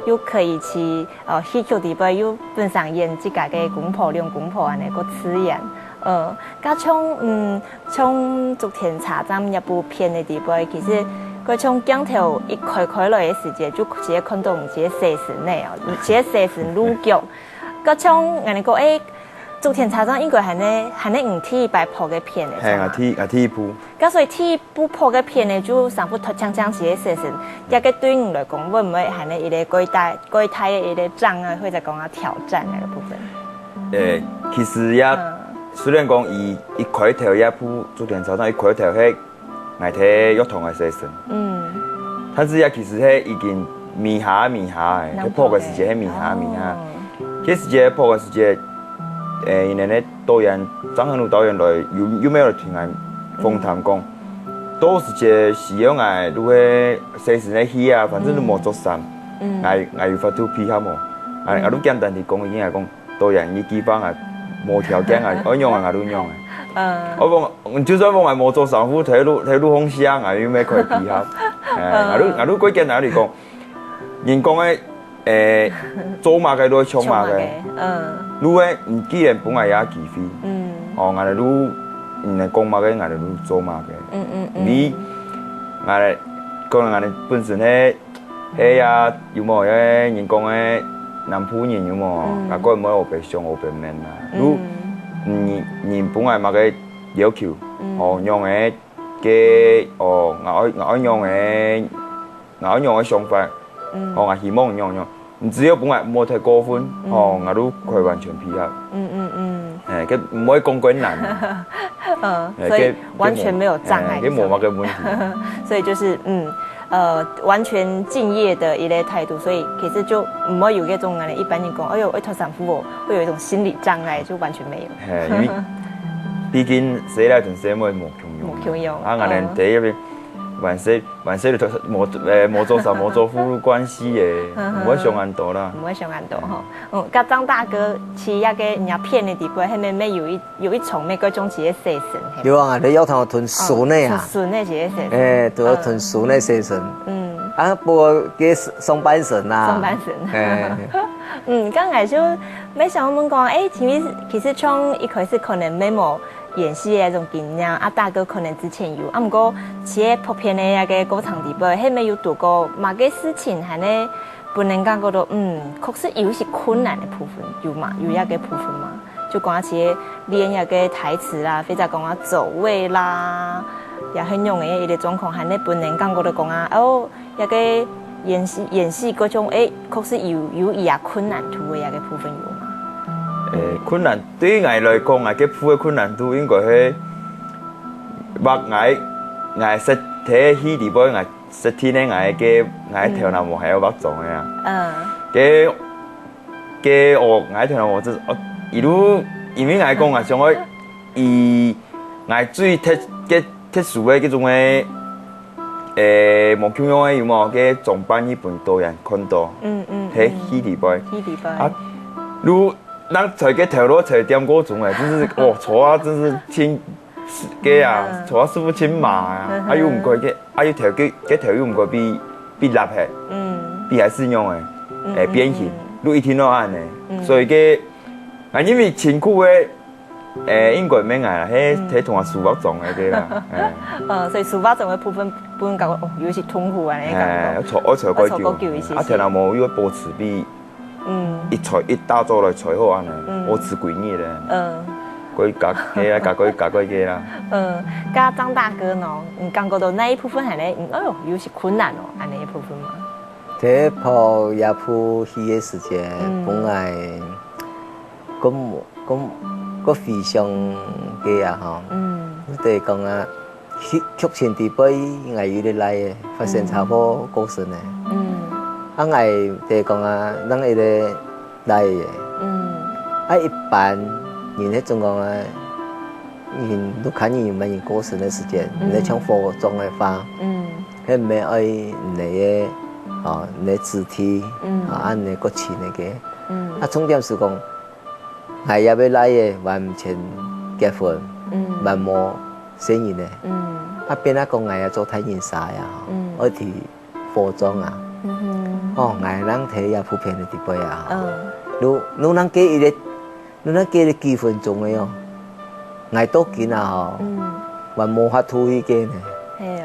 又可以去戲劇地方又本上演自家嘅公婆兩公婆安尼個詞演加從竹田茶站一部片嘅地方，其實佢從鏡頭一開來嘅時間就直接看到唔係寫實呢直接寫實女角，加從人哋講竹田茶站應該係你唔睇擺鋪嘅片嚟，係睇一部。咁所以睇一部鋪嘅片咧，就上部講自己寫實，一個對你來講，會唔會係你一個過大嘅一個障礙，或者講挑戰那個部分？其實也雖然講一開頭一部竹田茶站一開頭係我睇約同嘅寫實，但是也其實係已經面下嘅，佢鋪嘅時間係面下，佢時間鋪嘅時間。因為呢導演張恆路導演來有沒有聽我訪談講，到時節是要我如果寫實呢戲啊，反正都冇做啥，我有法度配合冇，我都簡單地講已經係講導演呢幾番啊冇條件我用我都用我就算我冇做上副睇路風聲我有咩可以配合，我都幾簡單地講，人講嘅做馬嘅都係搶馬嘅。如果唔既然本來也機會，我哋都唔係講馬嘅，我哋都做馬嘅。你我哋講我哋本身咧，啊有冇嘅人講嘅南普人有冇？我講冇學白上學白面啦。如人本來馬嘅要求，用嘅我用嘅想法，我希望用。只要本來冇太過分，我都可以完全配合。佢唔可以講困難。所以完全沒有障礙。佢冇乜嘅問題。所以就是完全敬業的一類態度，所以其實就唔會有嗰種一般人講，哎呦，一頭sản婦會有一種心理障礙，就完全沒有。係，因為畢竟寫來同寫冇強用。啊，我哋第一邊。萬歲就冇做啥冇做夫婦關係嘅，唔會上咁多啦。唔會上咁多嗬。甲張大哥去那個人家片的地方，後面有一重咩嗰種幾個細神。有啊，你有同屯筍呢啊？筍呢幾個細神。都有屯筍呢細神。啊，不過嘅上半身啊。上半身。剛才就沒想我們講，其實從一開始可能沒冇。演戲嘅一種經驗，啊大哥可能之前有，啊唔過似喺拍片嘅一個過程裡邊，係咪有度過某個事情係呢？不能講覺得確實有些困難嘅部分，有嘛？有一個部分嘛？就講似練一個台詞啦，或者講啊走位啦，也很用嘅一個狀況，係呢不能講覺得講啊一個演戲嗰種確實有一下困難度嘅一個部分有嘛？困難對於我來講，我嘅負嘅困難度應該係畫我實體戲裡邊，我實體呢我頭腦冇係有畫狀嘅啊。嘅我頭腦冇就是一路因為我講我想去我最特殊嘅嗰種嘅冇強用嘅有冇嘅裝扮日本導演看到，喺戲裡邊啊，如那才個頭腦才點嗰種誒，真是坐啊，真是千嘅啊，坐啊師傅千馬啊，又唔過嘅，又頭又唔過比立係，比係先用誒變形，都一天都啱嘅，所以嘅，因為辛苦嘅應該咩啊，係同阿書法狀嘅啦，所以書法狀嘅部分感覺有些痛苦啊，你感覺，我才改掉，啊頭腦冇要保持比。一大組來才好安尼，我持幾年咧。佢夾嘅啦。加張大哥呢？你感覺到那一部分係咧，有些困難哦，安尼一部分嘛。第拍一部戲嘅時間，本來咁非常嘅啊嗬。對講啊，劇情地位係有啲來嘅，發生差唔多過身咧。啊，我哋講啊，咱嗰啲來嘅，啊一般人咧仲講啊，人都看人們人過身嘅時間，你搶化妝嘅話，係唔係愛你嘅，你肢體，按你骨氣那個，啊重點是講，係要要來嘅，還唔前結婚，還冇生意咧，啊變啊講係要做太人曬啊，愛睇化妝啊。我人睇下普遍嘅地位啊，你能記一個，你能記幾分鐘嘅喲，我多見啊嗬，還冇法度去見嘅，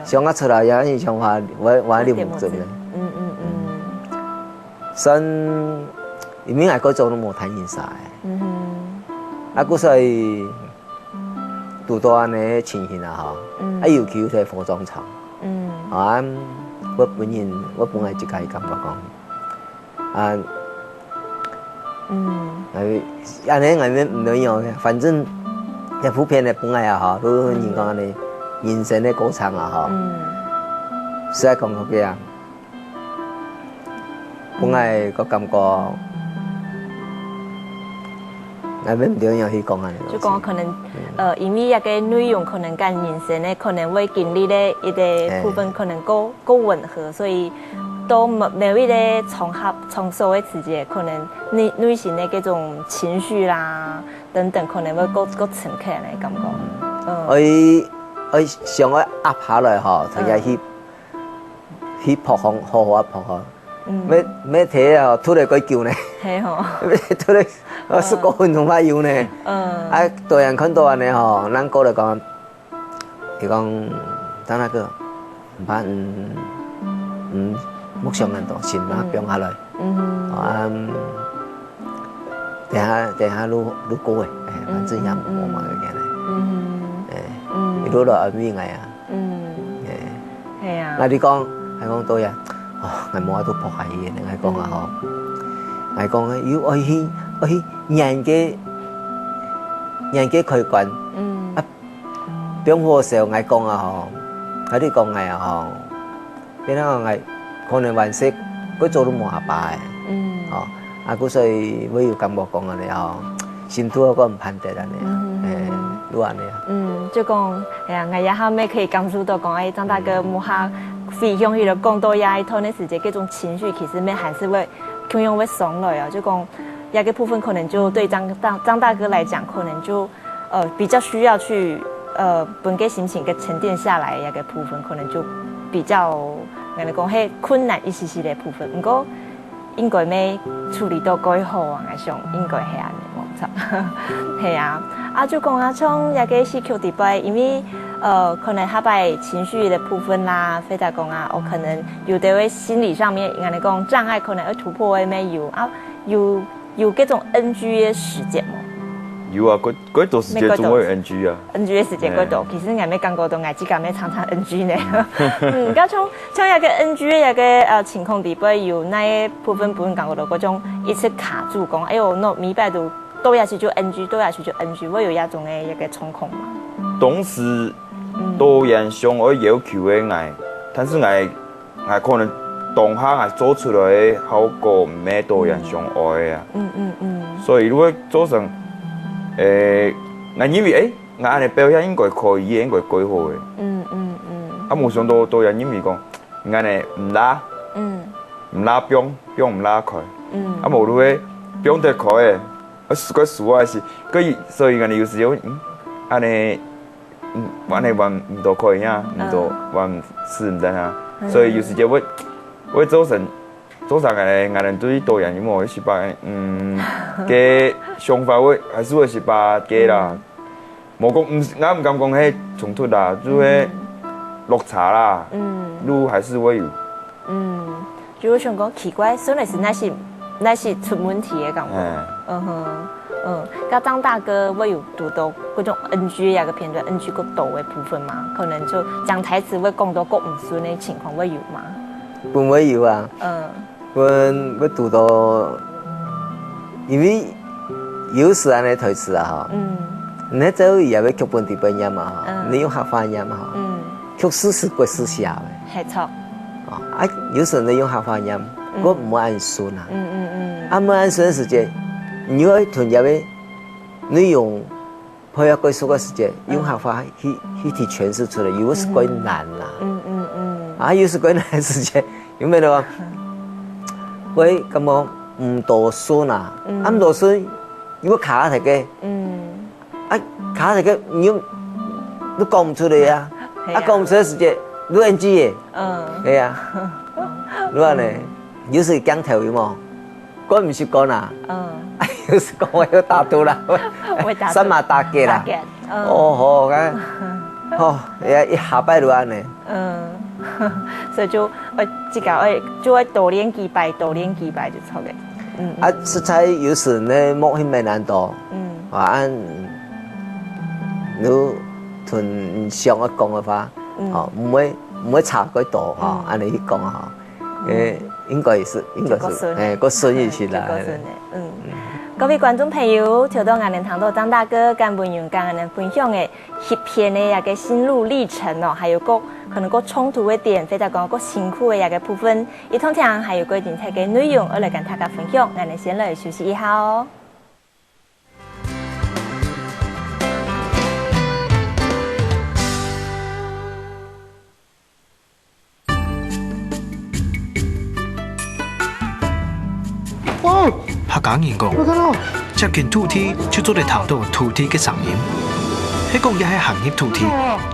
想啊出來有人想話我你唔準嘅，新因為我嗰種都冇睇現晒，啊嗰所以讀到安尼情形啊嗬，尤其喺化妝廠，啊。我本來就係咁講，安尼唔能用嘅，反正一普遍嘅本來也好，都人講你人生嘅過程啊好，實在講嗰個啊，本來個感覺，唔點樣去講啊？就講可能因為一個內容可能跟人生咧，可能會經歷咧一個部分可能夠吻合，所以都每一個重塑嘅時間，可能內心嘅嗰種情緒啦等等，可能會夠深刻嚟感覺。我想我壓下來嗬，同埋去撲空好好撲空。咩睇啊？突然佢叫呢？係嗬。突然15分鐘快要呢？啊，導演看到安尼嗬，咱過來講，佢講，等那個，把目上人多，先把變下來。等下錄過嘅，反正也冇嘛嘅嘅。錄落阿邊個啊？係啊。嗱，你講係講導演。我冇喺度撲下嘢，你係講下嗬，係講要我去人嘅年纪开关，啊，比方说时候爱讲啊吼，啊你讲爱啊吼，变啊爱可能晚些佢做到麻白，哦，啊，佢所以我有感觉讲安尼吼，心拄我唔判得安尼，如安尼啊，就讲哎呀，我也下面可以感受到讲，哎，张大哥摸下分享去了更多呀，一套那时间各种情绪，其实面还是会同样会上来啊，就讲。那个部分可能就对张大哥来讲，可能就比较需要去本个心情给沉淀下来，那个部分可能就比较我哋讲係困難一些些嘅部分。不過應該咩處理到幾好啊？我想應該係安尼冇錯，係啊。啊就講啊，從那個戲劇底背，因為可能他把情緒的部分啦，非常講啊，我可能有的位心理上面我哋講障礙，可能要突破嘅咩有啊有嗰種 NG 嘅時節冇？有啊，嗰段時節仲會有 NG 啊。NG 嘅時節嗰度，其實我未感覺到我自己咩常常 NG 呢。而家從一個 NG 嘅一個情況底背，有那一部分感覺到嗰種一直卡住講，哎呦，我明白到倒下去就 NG， 倒下去就 NG， 會有一種嘅一個狀況嘛。當時導演想我要求嘅我，但是我可能。當下係做出來嘅效果唔係導演想愛啊，所以如果做成我認為我安尼表現應該可以，應該幾好嘅，啊冇想到導演認為講我安尼唔拉標唔拉開，啊無如果標得開嘅，我輸啊是，所以我哋有時候安尼玩唔到開呀，唔到玩試唔得啊，所以有時就我做成我哋對導演有冇失敗？嘅想法我還是會失敗嘅啦。冇講我唔敢講係衝突啦，就係落差啦。路還是會有。就我想講奇怪，雖然是那是出問題嘅感覺。咁張大哥會有讀到嗰種 NG 嘅片段 ，NG 個多嘅部分嘛，可能就講台詞會講到個唔順嘅情況會有嘛。本會有啊，我讀到，因為有時安尼台詞啊，你做也要劇本底本音嘛，你用客話音嘛，劇師是歸師下嘅，係錯。啊，有時你用客話音，我唔按順啊，啊唔按順嘅時間，你要同入嘅，你用配合佢所嘅時間，用客話去詮釋出來，有時歸難啦。啊，有時嗰陣時間，有咩咯？我咁我唔多順啊，唔多順，如果卡下嘅，啊卡下嘅，你都講唔出嚟啊！啊講唔出嘅時間，都 NG 嘅，係啊，你話呢？有時講頭有冇？我唔識講啦，有時講我要打到啦，新馬打嘅啦，哦好嘅，好，一下擺就安尼。所以就這個就會多練幾擺就錯嘅。啊，實在有時呢，莫係咪難度？話你同上一講嘅話，唔會差幾多嚇，按你去講嚇，應該是個順意思啦。各位觀眾朋友，聽到我哋聽到張大哥跟文勇跟我哋分享嘅翕片嘅一個心路歷程哦，還有個可能個衝突嘅點，或者講個辛苦嘅一個部分，一通聽還有個精彩嘅內容，我嚟跟大家分享。我哋先嚟休息一下哦。客家人講，接近土地就做得談到土地嘅聲音。喺講也係行業土地，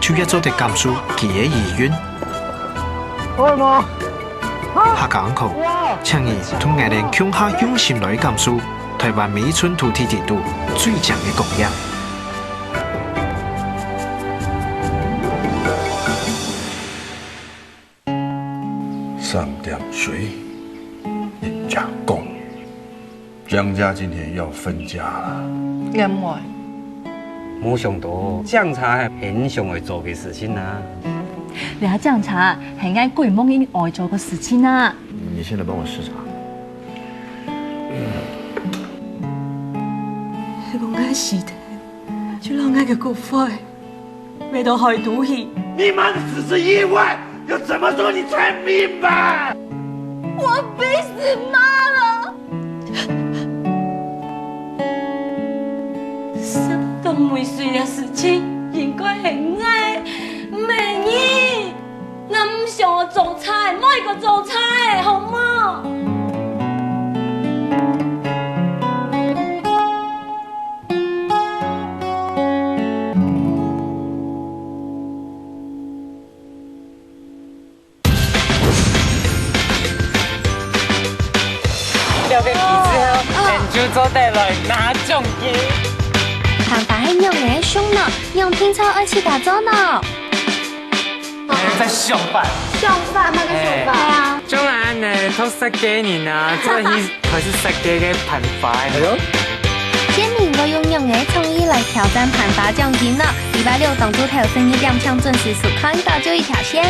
就一做得感受其嘅意願。客家講，請你同我哋共下用心來感受台灣每一寸土地地度最強嘅供應。3點水，1家公。江家今天要分家了。因為冇想到醬茶係很常會做嘅事情啊！你睇醬茶係啱居夢應愛做嘅事情啊！你現在幫我試茶。係講緊事體，就让我个骨灰没到海土里。你妈的只是意外，要怎么做你才明白？我逼死妈了。什么每岁的事情应该很爱美意，我唔想我做菜，每个做菜好吗？了解期之後，人就做得來拿獎金。辦法係用嘅上腦，用聽操一起打造腦。在上班。上班嘛，在上班。係啊。將來呢，都設計你呢，做係佢是設計嘅辦法。係咯。今年我用用嘅創意來挑戰辦法獎金呢。禮拜六當主台生意兩場準時收看，到就一條線。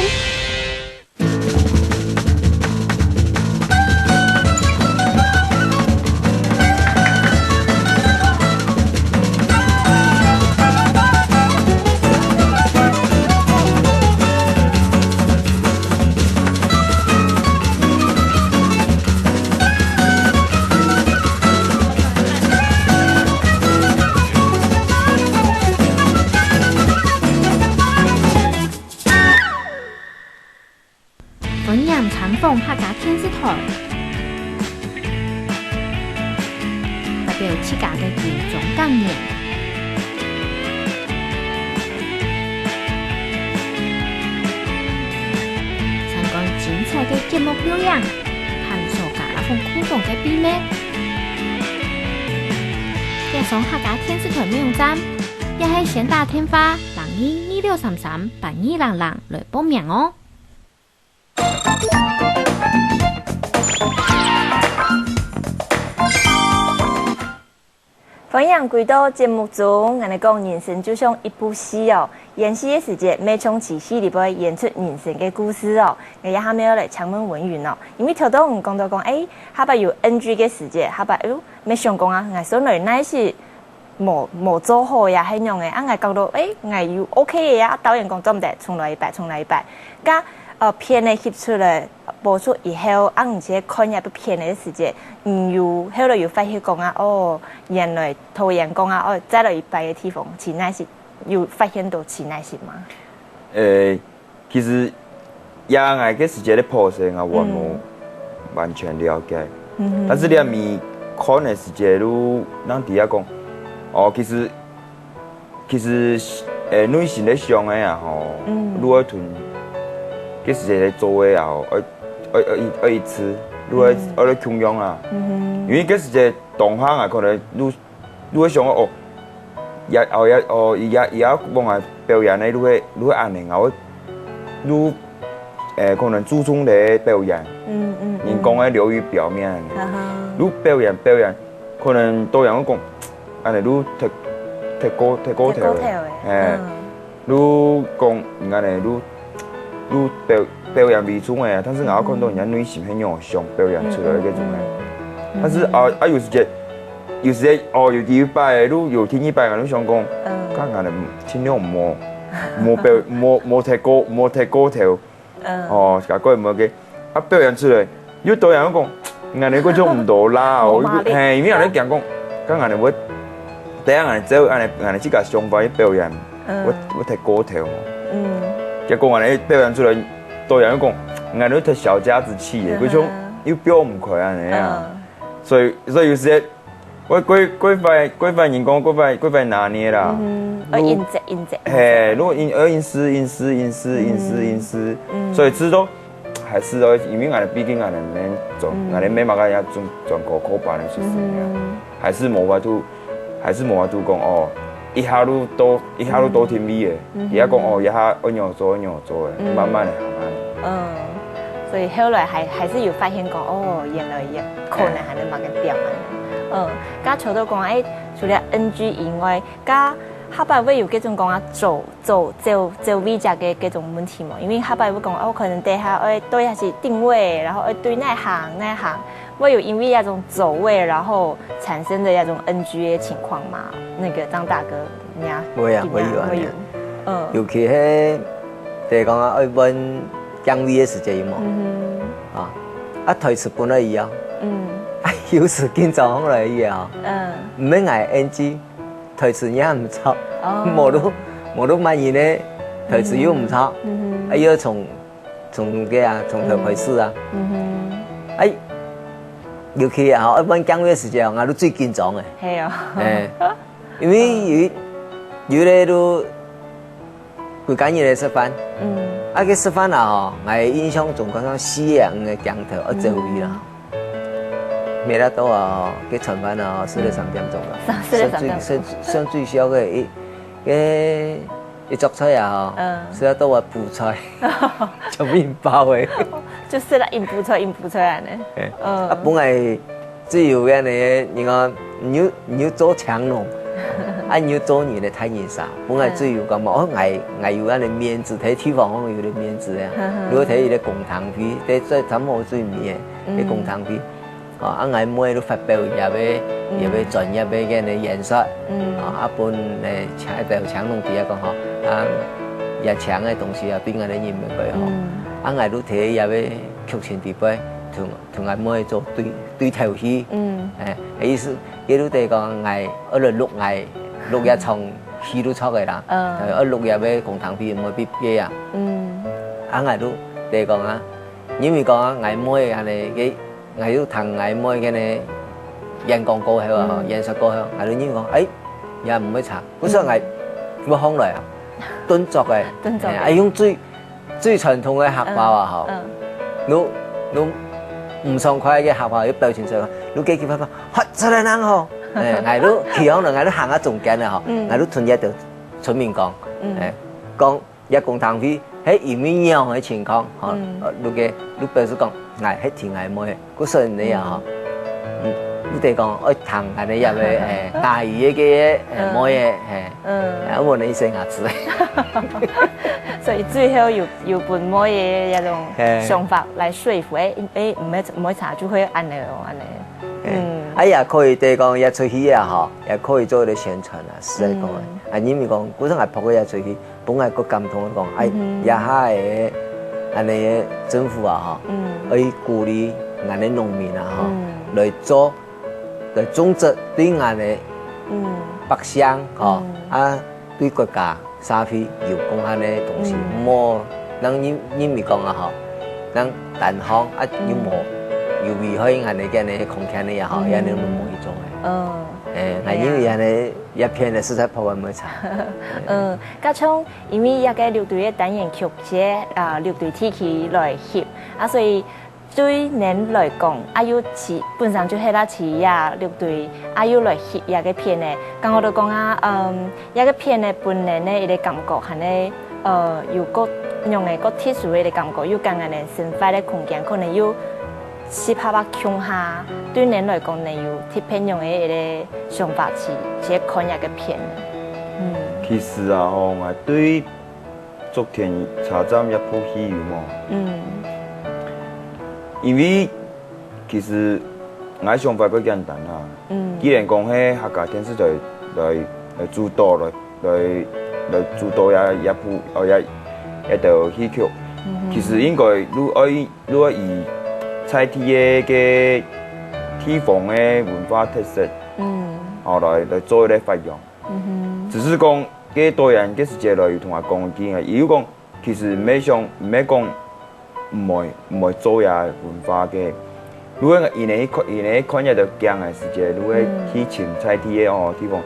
客家天視台代表客家嘅其中概念，參觀精彩嘅節目表演，探索客家風互動嘅秘密。加上客家天視台網站，也係先打電話0226338200來報名哦。歡迎回到節目中，我哋講人生就像一部戲哦，演戲嘅時節，每場戲裏邊演出人生嘅故事哦。我也還沒有來請問文雲哦，因為聽到我講到講，下擺有 NG 嘅時節，下擺沒想講啊，我上來那是冇做好呀，係樣嘅，我講到我有 OK 嘅呀，導演講做唔得，重來一擺，加片嚟翕出嚟。播出以後，而且看入部片嘅時節，有後來有發現講啊，原來導演講啊，再來一擺嘅地方，其那是有發現到其那是嗎？其實也係個時節嘅鋪設啊，我冇完全了解。但是你咪看嘅時節，都咱底下講，其實女性咧上嘅啊吼，如果屯個時節嚟做嘅啊吼，一次，如果窮樣啊，因為嗰時個同行啊，可能如果想也幫我表演咧，如果安尼啊，可能注重咧表演，人講咧流於表面，如表演，可能導演講，安尼如踢高頭嘅，如講安尼如表演為主嘅，但是我看到人家女性很用上表演出來嗰種嘅，但是有時有第一擺，如有第二擺，我想講，咁我哋盡量冇踢高頭，個個冇嘅，表演出來，有導演講，我哋嗰種唔到啦，係因為我哋講，咁我哋會第一我哋走，我哋自己上班表演，我踢高頭。結果我哋表演出來，導演講，我哋踢小家子氣嘅，嗰種要表唔開啊你啊，所以有時我規範人講規範拿捏啦，音質，係，如果音師，所以知道還是因為我哋畢竟我哋免做，我哋免嘛個要轉高科班嘅學生啊，還是無法度講一下都多聽味嘅，而家講一下按樣做嘅，慢慢嚟。所以後來還是有發現講，原來也可能係你某個點啊。加除到講除了 NG 以外，加下擺會有嗰種講做 V 價嘅嗰種問題嘛，因為下擺會講可能底下對下是定位，然後對那行，會有因為那種走位，然後產生的那種 NG 嘅情況嘛？那個張大哥會啊，會有啊，尤其係第講啊，愛揾講味嘅時節有冇？啊台詞本來一樣，有時緊張嚟一樣，唔免捱 NG， 台詞也唔錯，冇都滿意咧，台詞又唔錯，要從頭開始啊，尤其啊，愛揾講味嘅時節，我都最緊張嘅，係啊，因為有咧都佢揀嘢嚟食飯，佢食飯啊，我印象中講講4樣嘅鏡頭，一隻會啦，未得到啊，佢晨飯啊，4點3點鐘啦，上最少嘅一桌菜啊，食得到啊葡菜，做麵包嘅，就食得飲葡菜啊呢，本來只有嘅你講你要做長龍。要做你的太熱啥，本來最有咁嘛，我有嗰啲面子，睇地方可能有啲面子啊。如果睇啲貢糖皮，睇怎麼最面嘅啲貢糖皮，我每都發表入要專業嘅啲演說，一般誒長龍啲講嗬，日常嘅東西啊，邊個啲認明佢嗬，我都睇入去劇情地位，同每做對頭戲，意思幾多地講我嚟6日從戲都出嘅啦，6日嘅共同片冇必嘅啊，都地講啊，因為講啊，每人哋嘅都同每嘅呢演講過後啊，演說過後，都因為講也唔會查，嗰時候我向來啊敦作嘅，用最傳統嘅客話啊，嗬，都唔爽快嘅客話要表現出嚟，都幾翻翻，學出嚟能好。我都其實可能我都行喺中間啊，嗬，我都同一度出面講，講一共同片喺裡面一樣嘅情況，嗬，都表示講，係挺係冇嘅，嗰時你啊，嗬，你哋講我談係你入去大魚嘅冇嘢，我你成日子，所以最後有本冇嘢一種想法來說服，唔會查就會安尼咯，安尼。也可以地講也出去啊，嗬，也可以做啲宣傳啊，實際講，因為講嗰陣係撲佢也出去，本來個感動講，也係安尼政府啊，嗬，可以鼓勵安尼農民啊，嗬，來做來種植對安尼百姓，嗬，對國家社會有貢獻嘅東西，冇，能因為講啊，嗬，能單行要冇。有危害人哋嘅呢空間呢也好，人哋都冇去做嘅。因為人哋一片嘅實在破壞冇差。加上因為一個6隊嘅單元劇節6隊天氣來翕，所以對人來講，要似本身就係啦似6隊要來翕一個片咧。咁我都講一個片咧本人咧，佢哋感覺係咧有個用嘅個特殊嘅感覺，有更加嘅生活嘅空間，可能要。是拍強下，對人來講，你有特別用嘅一個想法去看一個片。其實啊，我對昨天茶站一部戲有冇？因為其實我想法比較簡單啊。既然講係客家電視台來主導來主導一部一道戲劇，其實應該如果以在地嘅地方嘅文化特色，來做一啲發揚。只是講幾多人嘅時間來同我講啲嘅，如果講其實唔係講唔會做呀文化嘅。如果而你看一道鏡嘅時間，如果去潛在地嘅地方，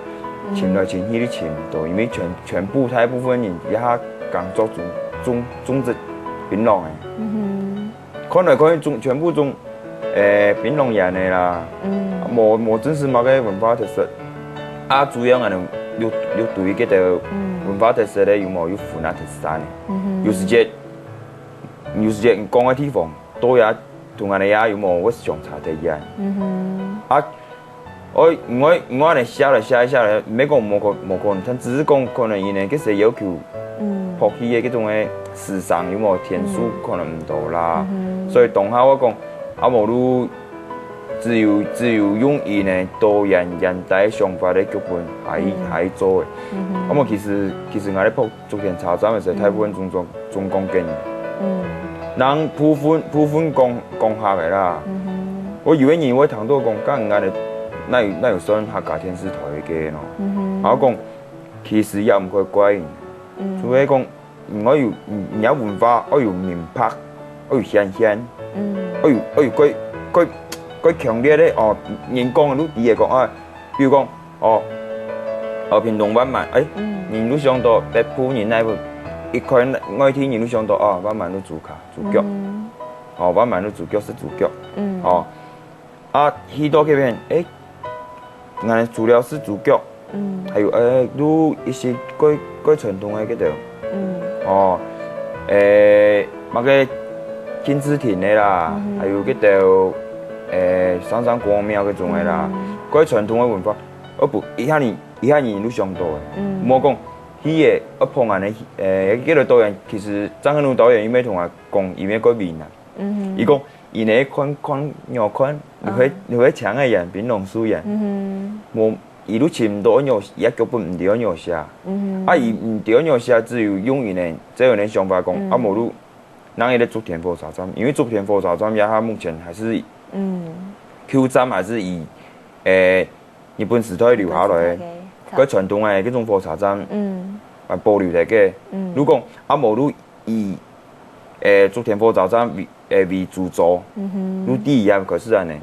潛來潛去都潛唔到，因為全部大部分人一下工作種植檳榔嘅。看來看去全部種檳榔人嘅啦，冇真是冇個文化特色。主要係要對嗰個文化特色咧，有冇有湖南特產嘅？有時間講嘅地方，都有同人哋有冇我相差啲嘢。我嚟寫一下嚟，唔係講冇可能，只是講可能因為嗰時要求學起嘅嗰種嘅時尚有冇天數可能唔到啦，所以當下我講冇都只有用伊呢多元现代想法的剧本还做的。咁么其实我咧拍竹田茶站的时候，大部分中讲经。人部分讲客的啦。我以为你会谈到讲，咁我哋那有算客家电视台嘅咯。我讲其实也唔可以怪人，除非讲我有文化，我有明白，我有现象，我有佢強烈咧哦，人講都啲嘢講啊，比如講屏東灣萬，人都想到北部人那部，一看我聽人都想到灣萬都主角，灣萬都主角是主角，去到嗰邊，我哋主料是主角，還有都一些嗰傳統嘅嗰度，乜嘅金枝田嘅啦，還有嗰度。三山光廟嗰種嘅啦，嗰啲傳統嘅文化，一下年都上到嘅。冇講，佢嘅碰人嘅幾個導演，其實張漢魯導演伊咪同我講，伊咪改變啦。伊講，伊呢看nhỏ看，你會搶嘅人變龍書人，冇伊都簽唔到nhỏ，而家腳本唔對nhỏ寫，伊唔對nhỏ寫，只有用伊呢，這樣嘅想法講，冇路，人哋咧做田火茶站，因為做田火茶站，它目前還是。Q 站還是以日本時代留下來嗰傳統嘅嗰種火茶站，保留嚟嘅。如果冇都以竹田火茶站為主軸，如第一樣可是安尼，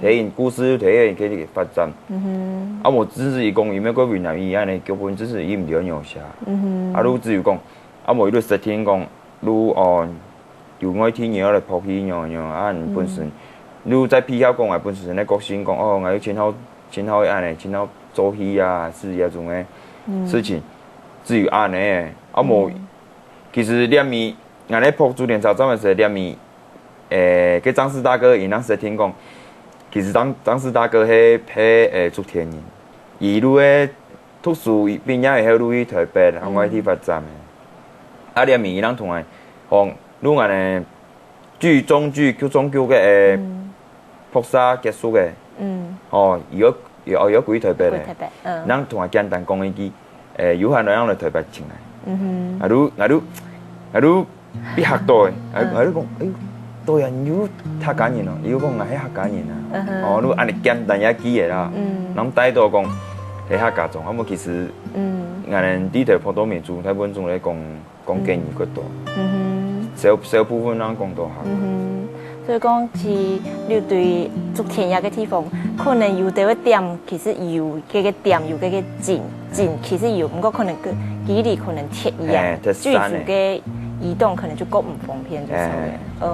體現故事，體現佢哋發展。冇只是講有咩個越南語安尼，基本只是伊唔了解下。如只有講冇一個實體講，如有愛聽嘢嚟拍戲樣本身。如在批考講，我本身咧國先講，我要前後按呢，前後做戲啊，是一種嘅事情，只有按呢，冇。其實兩面，我咧拍竹田茶站嘅時候，兩面，佢張氏大哥，伊當時聽講，其實張氏大哥係竹田人，伊路嘅讀書畢業以後，路去台北，我去發展嘅。兩面伊當同我講，如我呢中劇嘅學生結束嘅，如果歸台北咧，咱同我簡單講一句，有限量嚟台北進來，我都必學到嘅，我都講，導演有客家人咯，有講我係客家人啊，你按你簡單一句嘅啦，咱帶到講係客家種，咁其實我哋啲台普通民族，大部分仲嚟講經驗較多，少部分人講到客。所以講是你對竹田一個地方，可能有啲點其實有嗰個點有嗰個景，其實有，不過可能個距離可能貼一樣，居住嘅移動可能就夠唔方便就是嘅。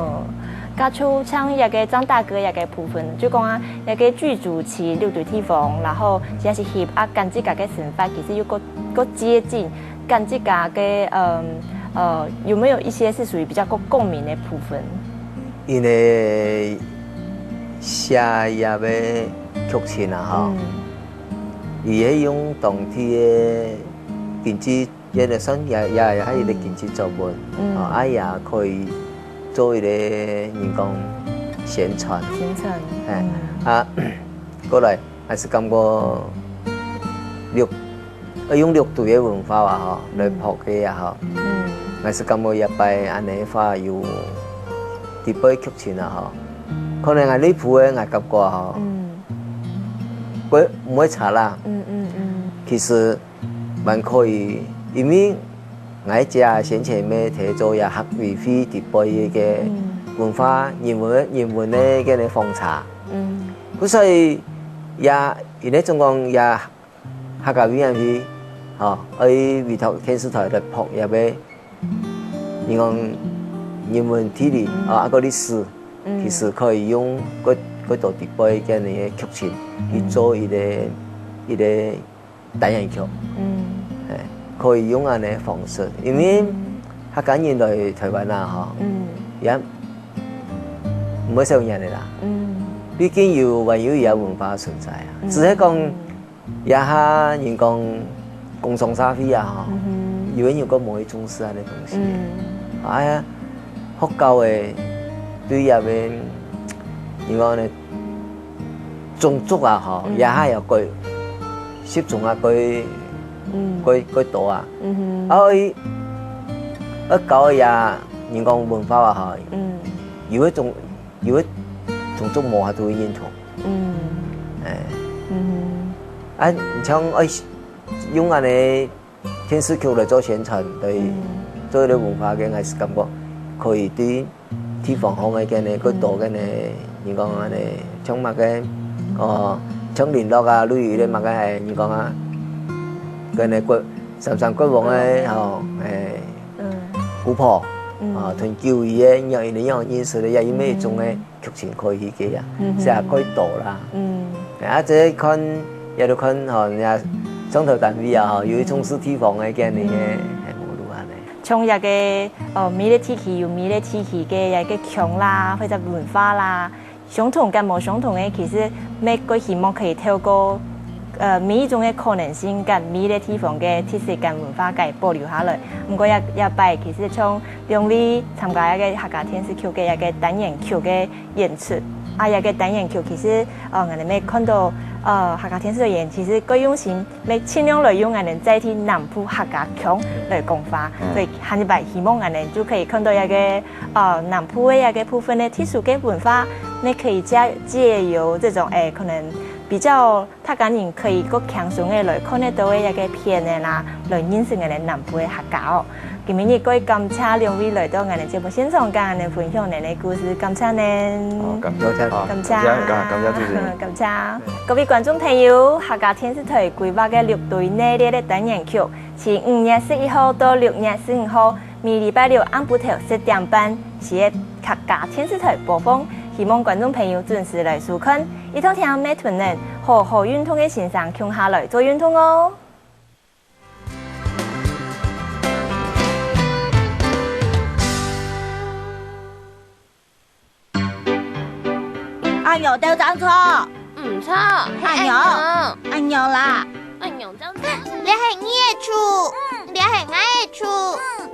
加出像一個張大哥一個部分，就講啊一個居住起六對地方，然後只是協跟自家嘅想法其實有個接近，跟自家嘅有沒有一些是屬於比較共鳴的部分？因為寫入嘅劇情啊，伊係用當地嘅經濟，也係算也係一個經濟作文，也可以做一個人講宣傳。過來還是感覺用六隊嘅文化啊，來拍嘅啊，還是感覺一擺安尼話有。啲杯劇情啊，可能係呢鋪嘅我感覺啊，佢唔會差啦。其實還可以，因為我家先前咩睇咗也學維飛啲杯嘅文化、人文嘅嘅風茶。所以也而呢種講也客家語言去，喺維頭電視台嚟拍也俾，你講。人文體理嗰啲詩，其實可以用嗰度啲杯嘅嘅劇情去做一個單元劇，可以用咁嘅方式，因為客家人來台灣啊，也唔會少人嚟啦，畢竟有文化存在啊，只係講也下人講共創社會啊，有人個冇去重視啊啲東西，係啊。學校嘅對入邊，點講呢？种族啊吼，也还有佢涉种啊佢多啊，伊搞也人講文化啊吼，有一種族無法度認同，像用安尼電視劇嚟做宣傳，對做啲文化嘅藝術感覺，可以對地方好嘅呢，佢多嘅呢，人講安尼，像乜嘅像聯絡啊、旅遊咧，乜嘅係人講啊，佢呢國上國王嘅吼古堡。同教育嘅讓你樣認識咧，有咩種嘅劇情可以嘅啊，成日可以多啦。即看有啲看吼，人家上頭單位啊，吼，有從事地方嘅嘅呢係冇路啊呢。從一個美麗天氣有美麗天氣嘅一個腔啦，或者文化啦，相同跟冇相同嘅，其實每個希望可以透過每一種嘅可能性跟美麗地方嘅特色跟文化嘅保留下來。唔過一擺其實從兩位參加一個客家電視劇嘅一個單元劇嘅演出，一個單元劇其實我哋咪看到客家電視嘅演，其實佢用心，咪盡量來用我哋代替南部客家腔來講法，所以下一擺希望我哋就可以看到一個南部嘅一個部分嘅特殊嘅文化，你可以借由這種可能。比較他個人可以個輕鬆嘅來看得到嘅一個片嘅啦，來認識我哋南部嘅客家哦。今日各位感謝兩位來到我哋節目現場，跟我哋分享你哋故事，感謝你。感謝主持人。感謝各位觀眾朋友，客家電視台規劃嘅6對內列嘅單元劇，從5月11號到6月15號，每禮拜六暗晡頭10點半，是喺客家電視台播放。希望觀眾朋友準時來收看，一同聽每團人好運動嘅先生共下來做運動哦。阿牛掉贊錯，唔錯，阿牛啦，阿牛真錯，你係孽畜，你係愛畜，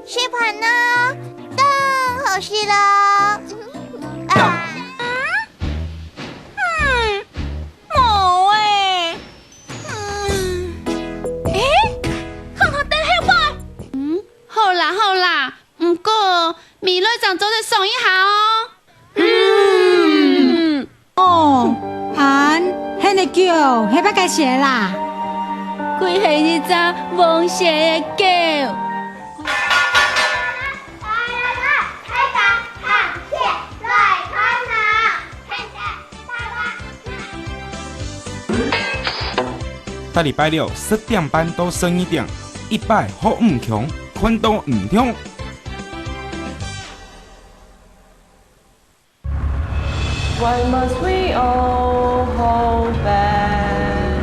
小朋友，當好事啦。好啦，唔過未來就早啲上一下哦。韓，係你叫，係不該寫啦。佢係一隻黃色嘅狗。每禮拜六10點半到12點，100好唔強，看到唔痛。Why must we all hold back?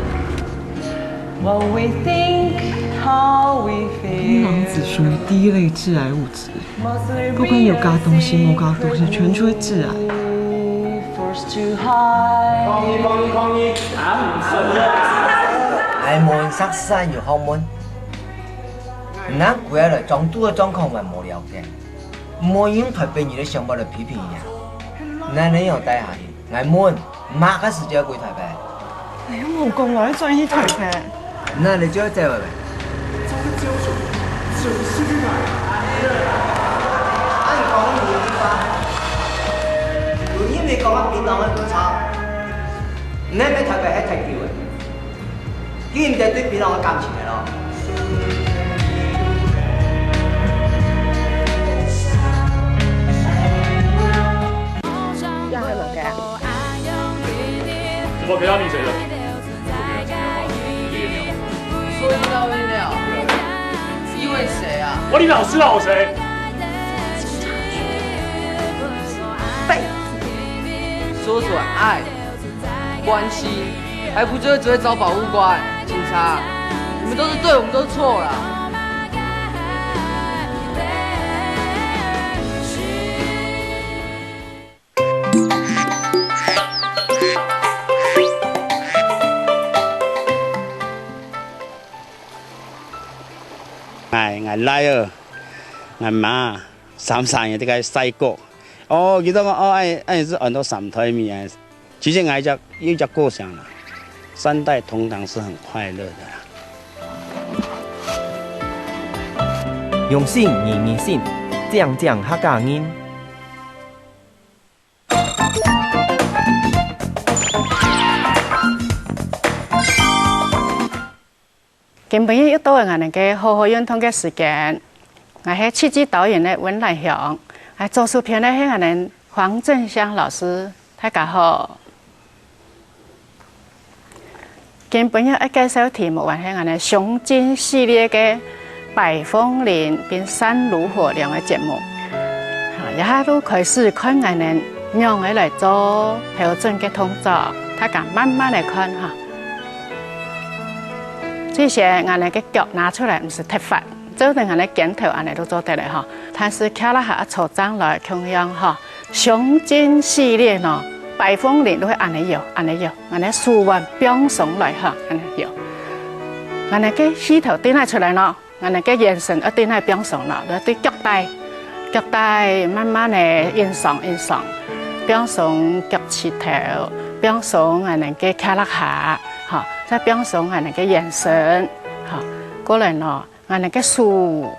What we think, how we feel. 榔子屬於第一類致癌物質，不管有加東西冇加東西，全都會致癌。抗議！打唔順啊！係門塞山要學門，唔啱佢喺度撞多嘅狀況咪無聊嘅，唔可以用台北人嘅想法嚟批評人。那你又帶下去，係門馬嘅時就歸台北。你都冇咁耐再去台北，那你就要再回來。按講嘅冇地方，有因為講嘅變動嘅唔差，你喺台北係太久嘅。既然就對別人嘅感情嘅咯。要係咪嘅？怎麼可以讓你誰的？說一道未了，因為誰啊？我你老師老誰？廢！說出來愛關係。還不就只會找保護官、警察，你們都是對，我們都是錯啦。我來啊，我媽三日啲個細個，哦，記得我愛是按到三台面，其实有一个过程啦，3代同堂是很快乐的啦。用心言心，讲客家人。今晡日又到我哋嘅好好運動嘅時間，我係設計導演嘅溫麗香，係做視片嘅係我哋黃振香老師，大家好。今晡日一介紹題目係我哋熊精系列嘅百風林並山爐火兩個節目，一下都開始看我哋讓我嚟做標準嘅動作，大家慢慢嚟看哈。这些俺那个脚拿出来不是特法，做的俺那镜头俺那都做得来哈。但是看了下抽章来同样哈，熊精系列呢，百风林都会按你有，俺那书完表送来哈，俺那有，俺那个系头点来出来呢，俺那个眼神一点来表送了，对脚带慢慢的印上，表送脚趾头，表送俺那个看了下。好，再表送俺那个眼神，好，过来呢，俺那个数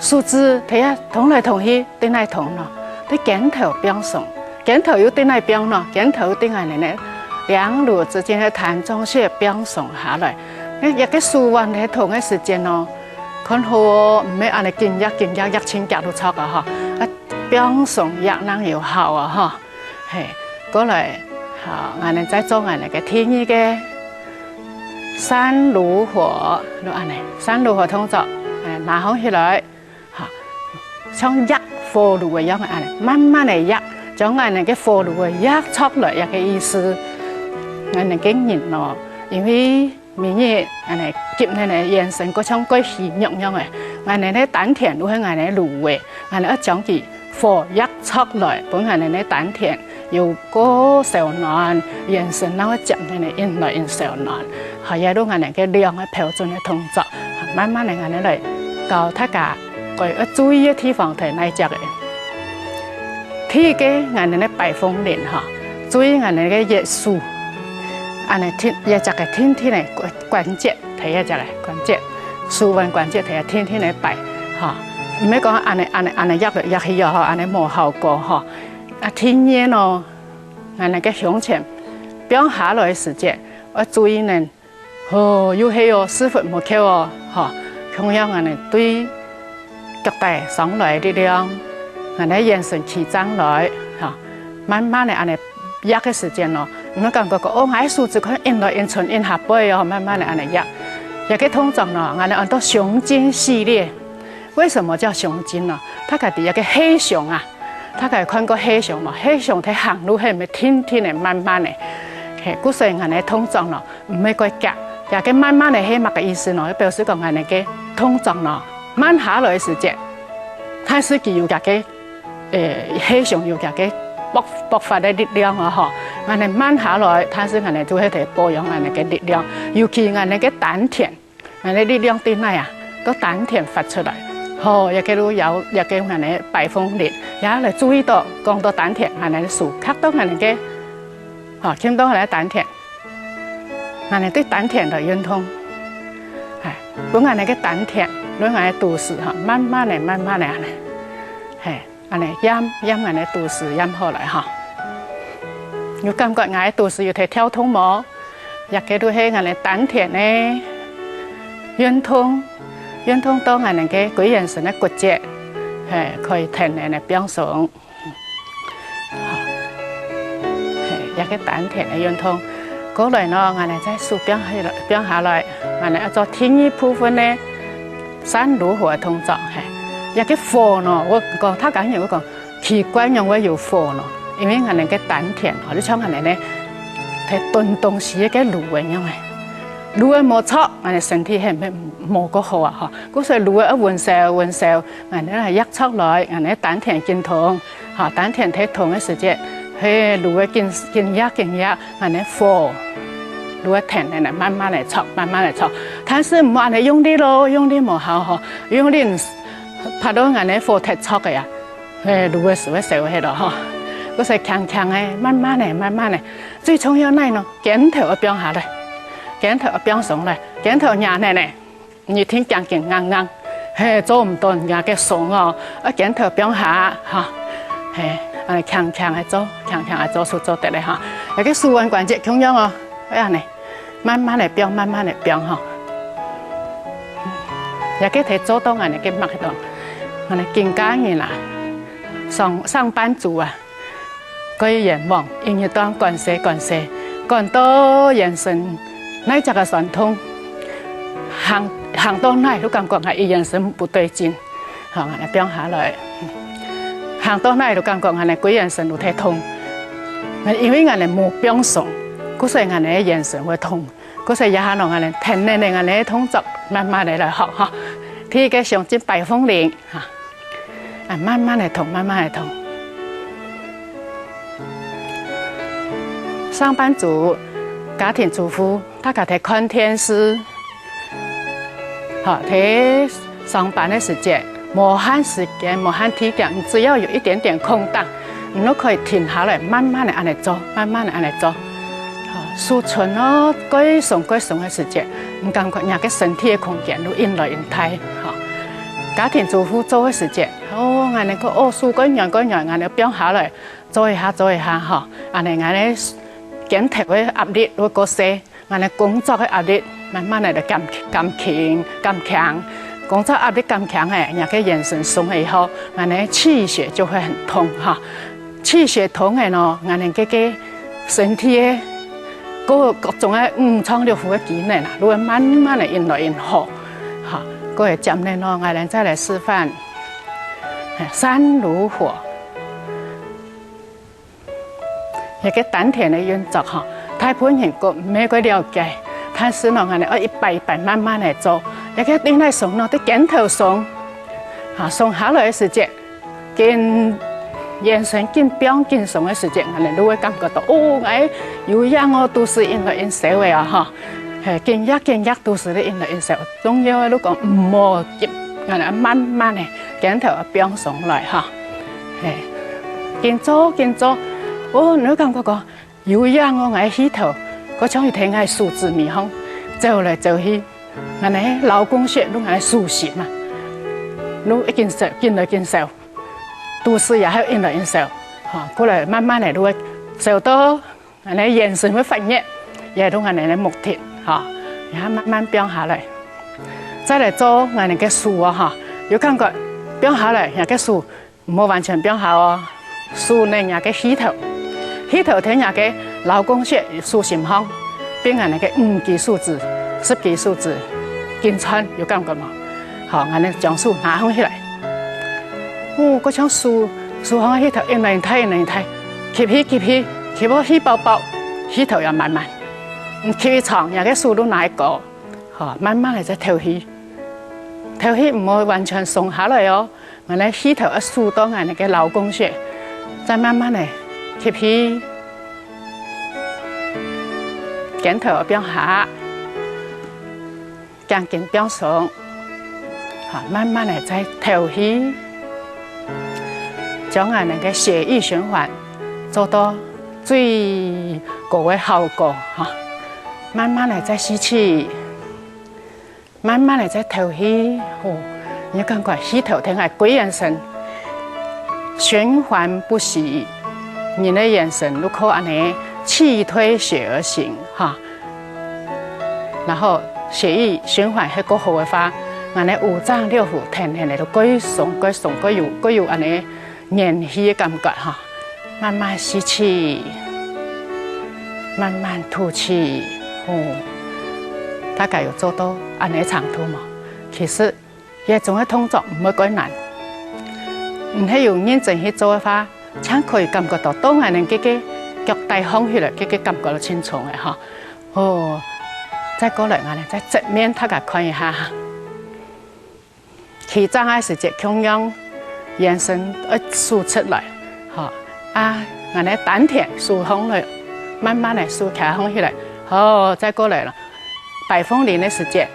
字，睇下同来同去，对来同咯，对镜头表送，镜头又对来表咯，镜头对俺那两路之间的弹中线表送下来，一个数完喺同一时间咯，看好唔係俺哋見一千格都錯啊嗬，啊表送一能又好啊嗬，係過來好，俺哋再做俺那個天意嘅。山爐火，攞安尼，山爐火動作，拿好起來，嚇，像壓火爐嘅樣安尼，慢慢嚟壓，將安尼嘅火爐嘅壓出來一個意思，安尼嘅人咯，因為明日安尼接你哋眼神嗰種鬼氣樣樣嘅，安尼咧丹田都係安尼爐嘅，安尼一將佢火壓出來，本安尼咧丹田。有個小暖，眼神那個接你哋引來引小暖，係有到我哋嘅兩個標準嘅動作，慢慢嚟我哋嚟教大家佢要注意嘅地方係哪隻嘅。第一個我哋嘅百風林嚇，注意我哋嘅葉樹，我哋天一隻嘅天天嚟關節，睇一隻嚟關節，樹運關節睇下天天嚟擺嚇，唔係講我哋入去又嚇，我哋冇效果嚇。啊，天nhiên咯，俺那個胸前表下來時間，我注意呢，哦，有係哦，師傅冇扣哦，哈，同樣俺哋對腳帶上來力量，俺哋眼神起張來，哈，慢慢的俺哋壓嘅時間咯，唔好感覺個哦，我數字可能印來印存印下背哦，慢慢的俺哋壓，一個通常咯，俺哋按到熊精系列，為什麼叫熊精呢？它係第一個黑熊啊。大家看過黑熊咯，黑熊睇行路係咪天天嚟慢慢嚟，係古時人哋通脹咯，唔係個夾，又嘅慢慢嚟係乜嘅意思咯？表示講人哋嘅通脹咯，慢下來嘅時節，它是具有嘅黑熊有嘅爆發嘅力量啊！嗬，人哋慢下來，它是人哋都係嚟保養人哋嘅力量，尤其人哋嘅丹田，人哋力量點嚟啊？個丹田發出來。好，亦都有亦嘅人哋百風林，也嚟注意到講到丹田，人哋數卡到人哋嘅，哦，見到人哋丹田，人哋對丹田嘅運動，係本人哋嘅丹田，攞人哋肚臍嚇，慢慢嚟，係人哋陰人哋肚臍陰好來嚇，有感覺人哋肚臍要睇跳通冇，亦嘅都係人哋丹田嘅運動。運動到我哋嘅舉眼神嘅骨節，係可以停嚟嚟表送，係一個丹田嘅運動。過來呢，我哋再數表下來，我哋做天意部分咧，山爐火嘅動作係一個火呢。我講他講嘢，我講奇怪樣會有火呢，因為我哋嘅丹田，我哋將我哋咧係燉東西嘅爐嘅樣嘅。如果冇錯，我哋身體係咪冇個好啊？嗬，嗰時如果一運燒，我哋係一出來，我哋丹田健通，嚇丹田睇通嘅時節，係如果見壓，我哋火，如果停嚟慢慢嚟搓，但是唔話你用力咯，用力冇效嗬，用力拍到我哋火踢搓嘅呀，如果是會燒喺度嗬，嗰時強嘅，慢慢嚟，最重要呢，肩头要变下来，肩头要变上来，肩头压呢，你听讲硬硬，嘿，做唔到人家嘅爽哦，肩头变下哈，嘿，强的做，强的做出做得嘞哈，有个手腕关节同样哦，安尼，慢慢的变，慢慢的变哈，有个提做到安尼嘅脉动，安尼更加嘅啦，上班族啊。可以願望，因為當關係，講到人生，那這個傳統，行到哪都感覺係人生不對勁，嚇，我哋變下來，行到哪都感覺我哋個人生都太痛，因為我哋冇變上，嗰時我哋人生會痛，嗰時一下落我哋停呢，我哋動作慢慢嚟學嚇，睇個上進白風鈴嚇，慢慢嚟痛，慢慢嚟痛。上班族、家庭主婦，大家睇看電視，好睇上班的時間，無限時間、無限體驗，只要有一點點空檔，你都可以停下來，慢慢地按嚟做，慢慢地按嚟做。好，儲存咯，該送嘅時間，唔感覺人嘅身體嘅空間都引來引退。好，家庭主婦做嘅時間，我哋個數嗰樣，我哋變下來，做一下，嚇，我哋肩頭嘅壓力會過細，我哋工作嘅壓力慢慢嚟就減強，工作壓力減強嘅，人嘅眼神鬆以後，我哋氣血就會很通哈。氣血通嘅呢，我哋嘅身體嘅各種嘅創療服嘅機能啊，都會慢慢嚟引來引好，哈。嗰個接呢，我哋再嚟示範山如火。一個丹田的運作哈，大部分人個沒個了解，但是呢，我哋要一擺一擺慢慢嚟做，一個頂嚟鬆呢，啲肩頭鬆，啊鬆下來嘅時節，肩眼神更變更鬆嘅時節，我哋都會感覺到哦，有氧哦，都是因來因受嘅啊哈，係更壓都是咧因來因受，中央嘅都講唔好急，我哋慢慢嘅肩頭變鬆來哈，係更做。哦，你感覺講有氧我愛起頭，嗰種一聽係數字迷航，走來走去，我哋勞宮穴都係數字嘛，都一件手，見來見手，都是也係因來因手，嚇，過來慢慢嚟都會受到我哋眼神會發熱，也都我哋嘅目的，嚇，然後慢慢變下來，再嚟做我哋嘅數啊，嚇，有感覺變下來，人嘅數唔好完全變下哦，數呢人嘅起頭。起頭聽人嘅勞宮穴數心腔，變人哋嘅5級數字、10級數字，見穿有感覺嘛？好，我哋將數拿起來。哦，嗰種數響起頭，引來引退，吸到起爆，起頭又慢慢，吸長，人嘅數都拿一個，好，慢慢嚟再透氣唔會完全鬆下來哦。我哋起頭一數到我哋嘅勞宮穴，再慢慢嚟。吸氣，肩頭變下，肩頸變鬆，好，慢慢嚟再透氣，將我哋嘅血液循環做到最高嘅效果哈。慢慢嚟再吸氣，慢慢嚟再透氣，哦，你感覺氣頭聽係鬼眼神，循環不息。你的眼神如果安尼氣推血而行哈，然後血液循環係個好嘅話，我哋五臟六腑天天嚟到歸鬆，各有安尼元氣嘅感覺哈。慢慢吸氣，慢慢吐氣，哦，大概有做到安尼長度嘛？其實一種嘅動作唔會幾難，唔係用認真去做嘅話。才可以感覺到，當我哋嘅腳底放起來，嘅感覺到清楚嘅哈。哦，再過來我哋再側面大家看一下，起張嘅時節同樣眼神一豎出來，哈啊，我哋丹田豎放來，慢慢嚟豎起放起來，好，再過來啦，白風鈴嘅時節，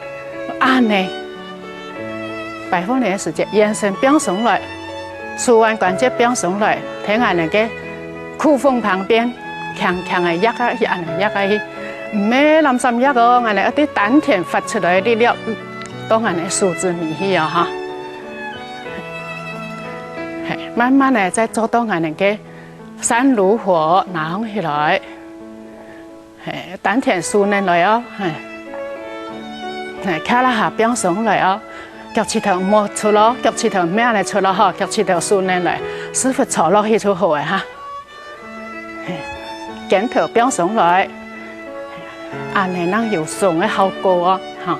按呢，白風鈴嘅時節，眼神變上來。手腕關節變鬆來，睇下那個褲縫旁邊，强强的压啊，安尼压啊，唔咩南山压哦，安尼一啲丹田发出来的力量，都安尼数字米去啊哈。慢慢的再做到安尼个山如火，拿起来，丹田训练来哦，卡拉下变上来哦。腳趾頭摸出咯，腳趾頭咩嚟出咯嗬，腳趾頭順嚟嚟，師傅坐落去就好嘅嚇。頸頭變上來，安尼能有上嘅效果啊嚇。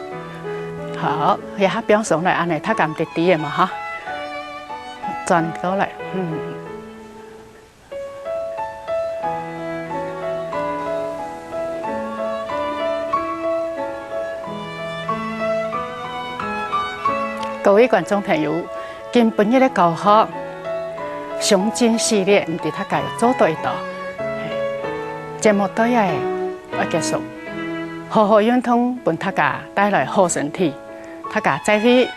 好，一下變上嚟，安尼睇咁啲啲嘅嘛嚇，轉過嚟，各位觀眾朋友，今本日嘅教學胸襟系列，唔知大家有做到一道。節目到嘢要結束，好好運動，幫大家帶來好身體，大家再會。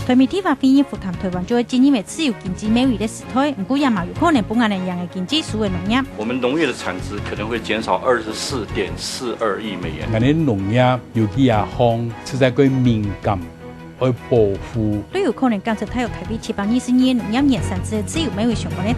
台面地方偏福談台灣就會經營為自由經濟美味的時代，不過也嘛有可能不按人樣的經濟屬為農業。我們農業的產值可能會減少24.42億美元。我哋農業尤其也方實在佢敏感，去保護。都有可能監測睇有台北720年農業年產值自由美味相關的。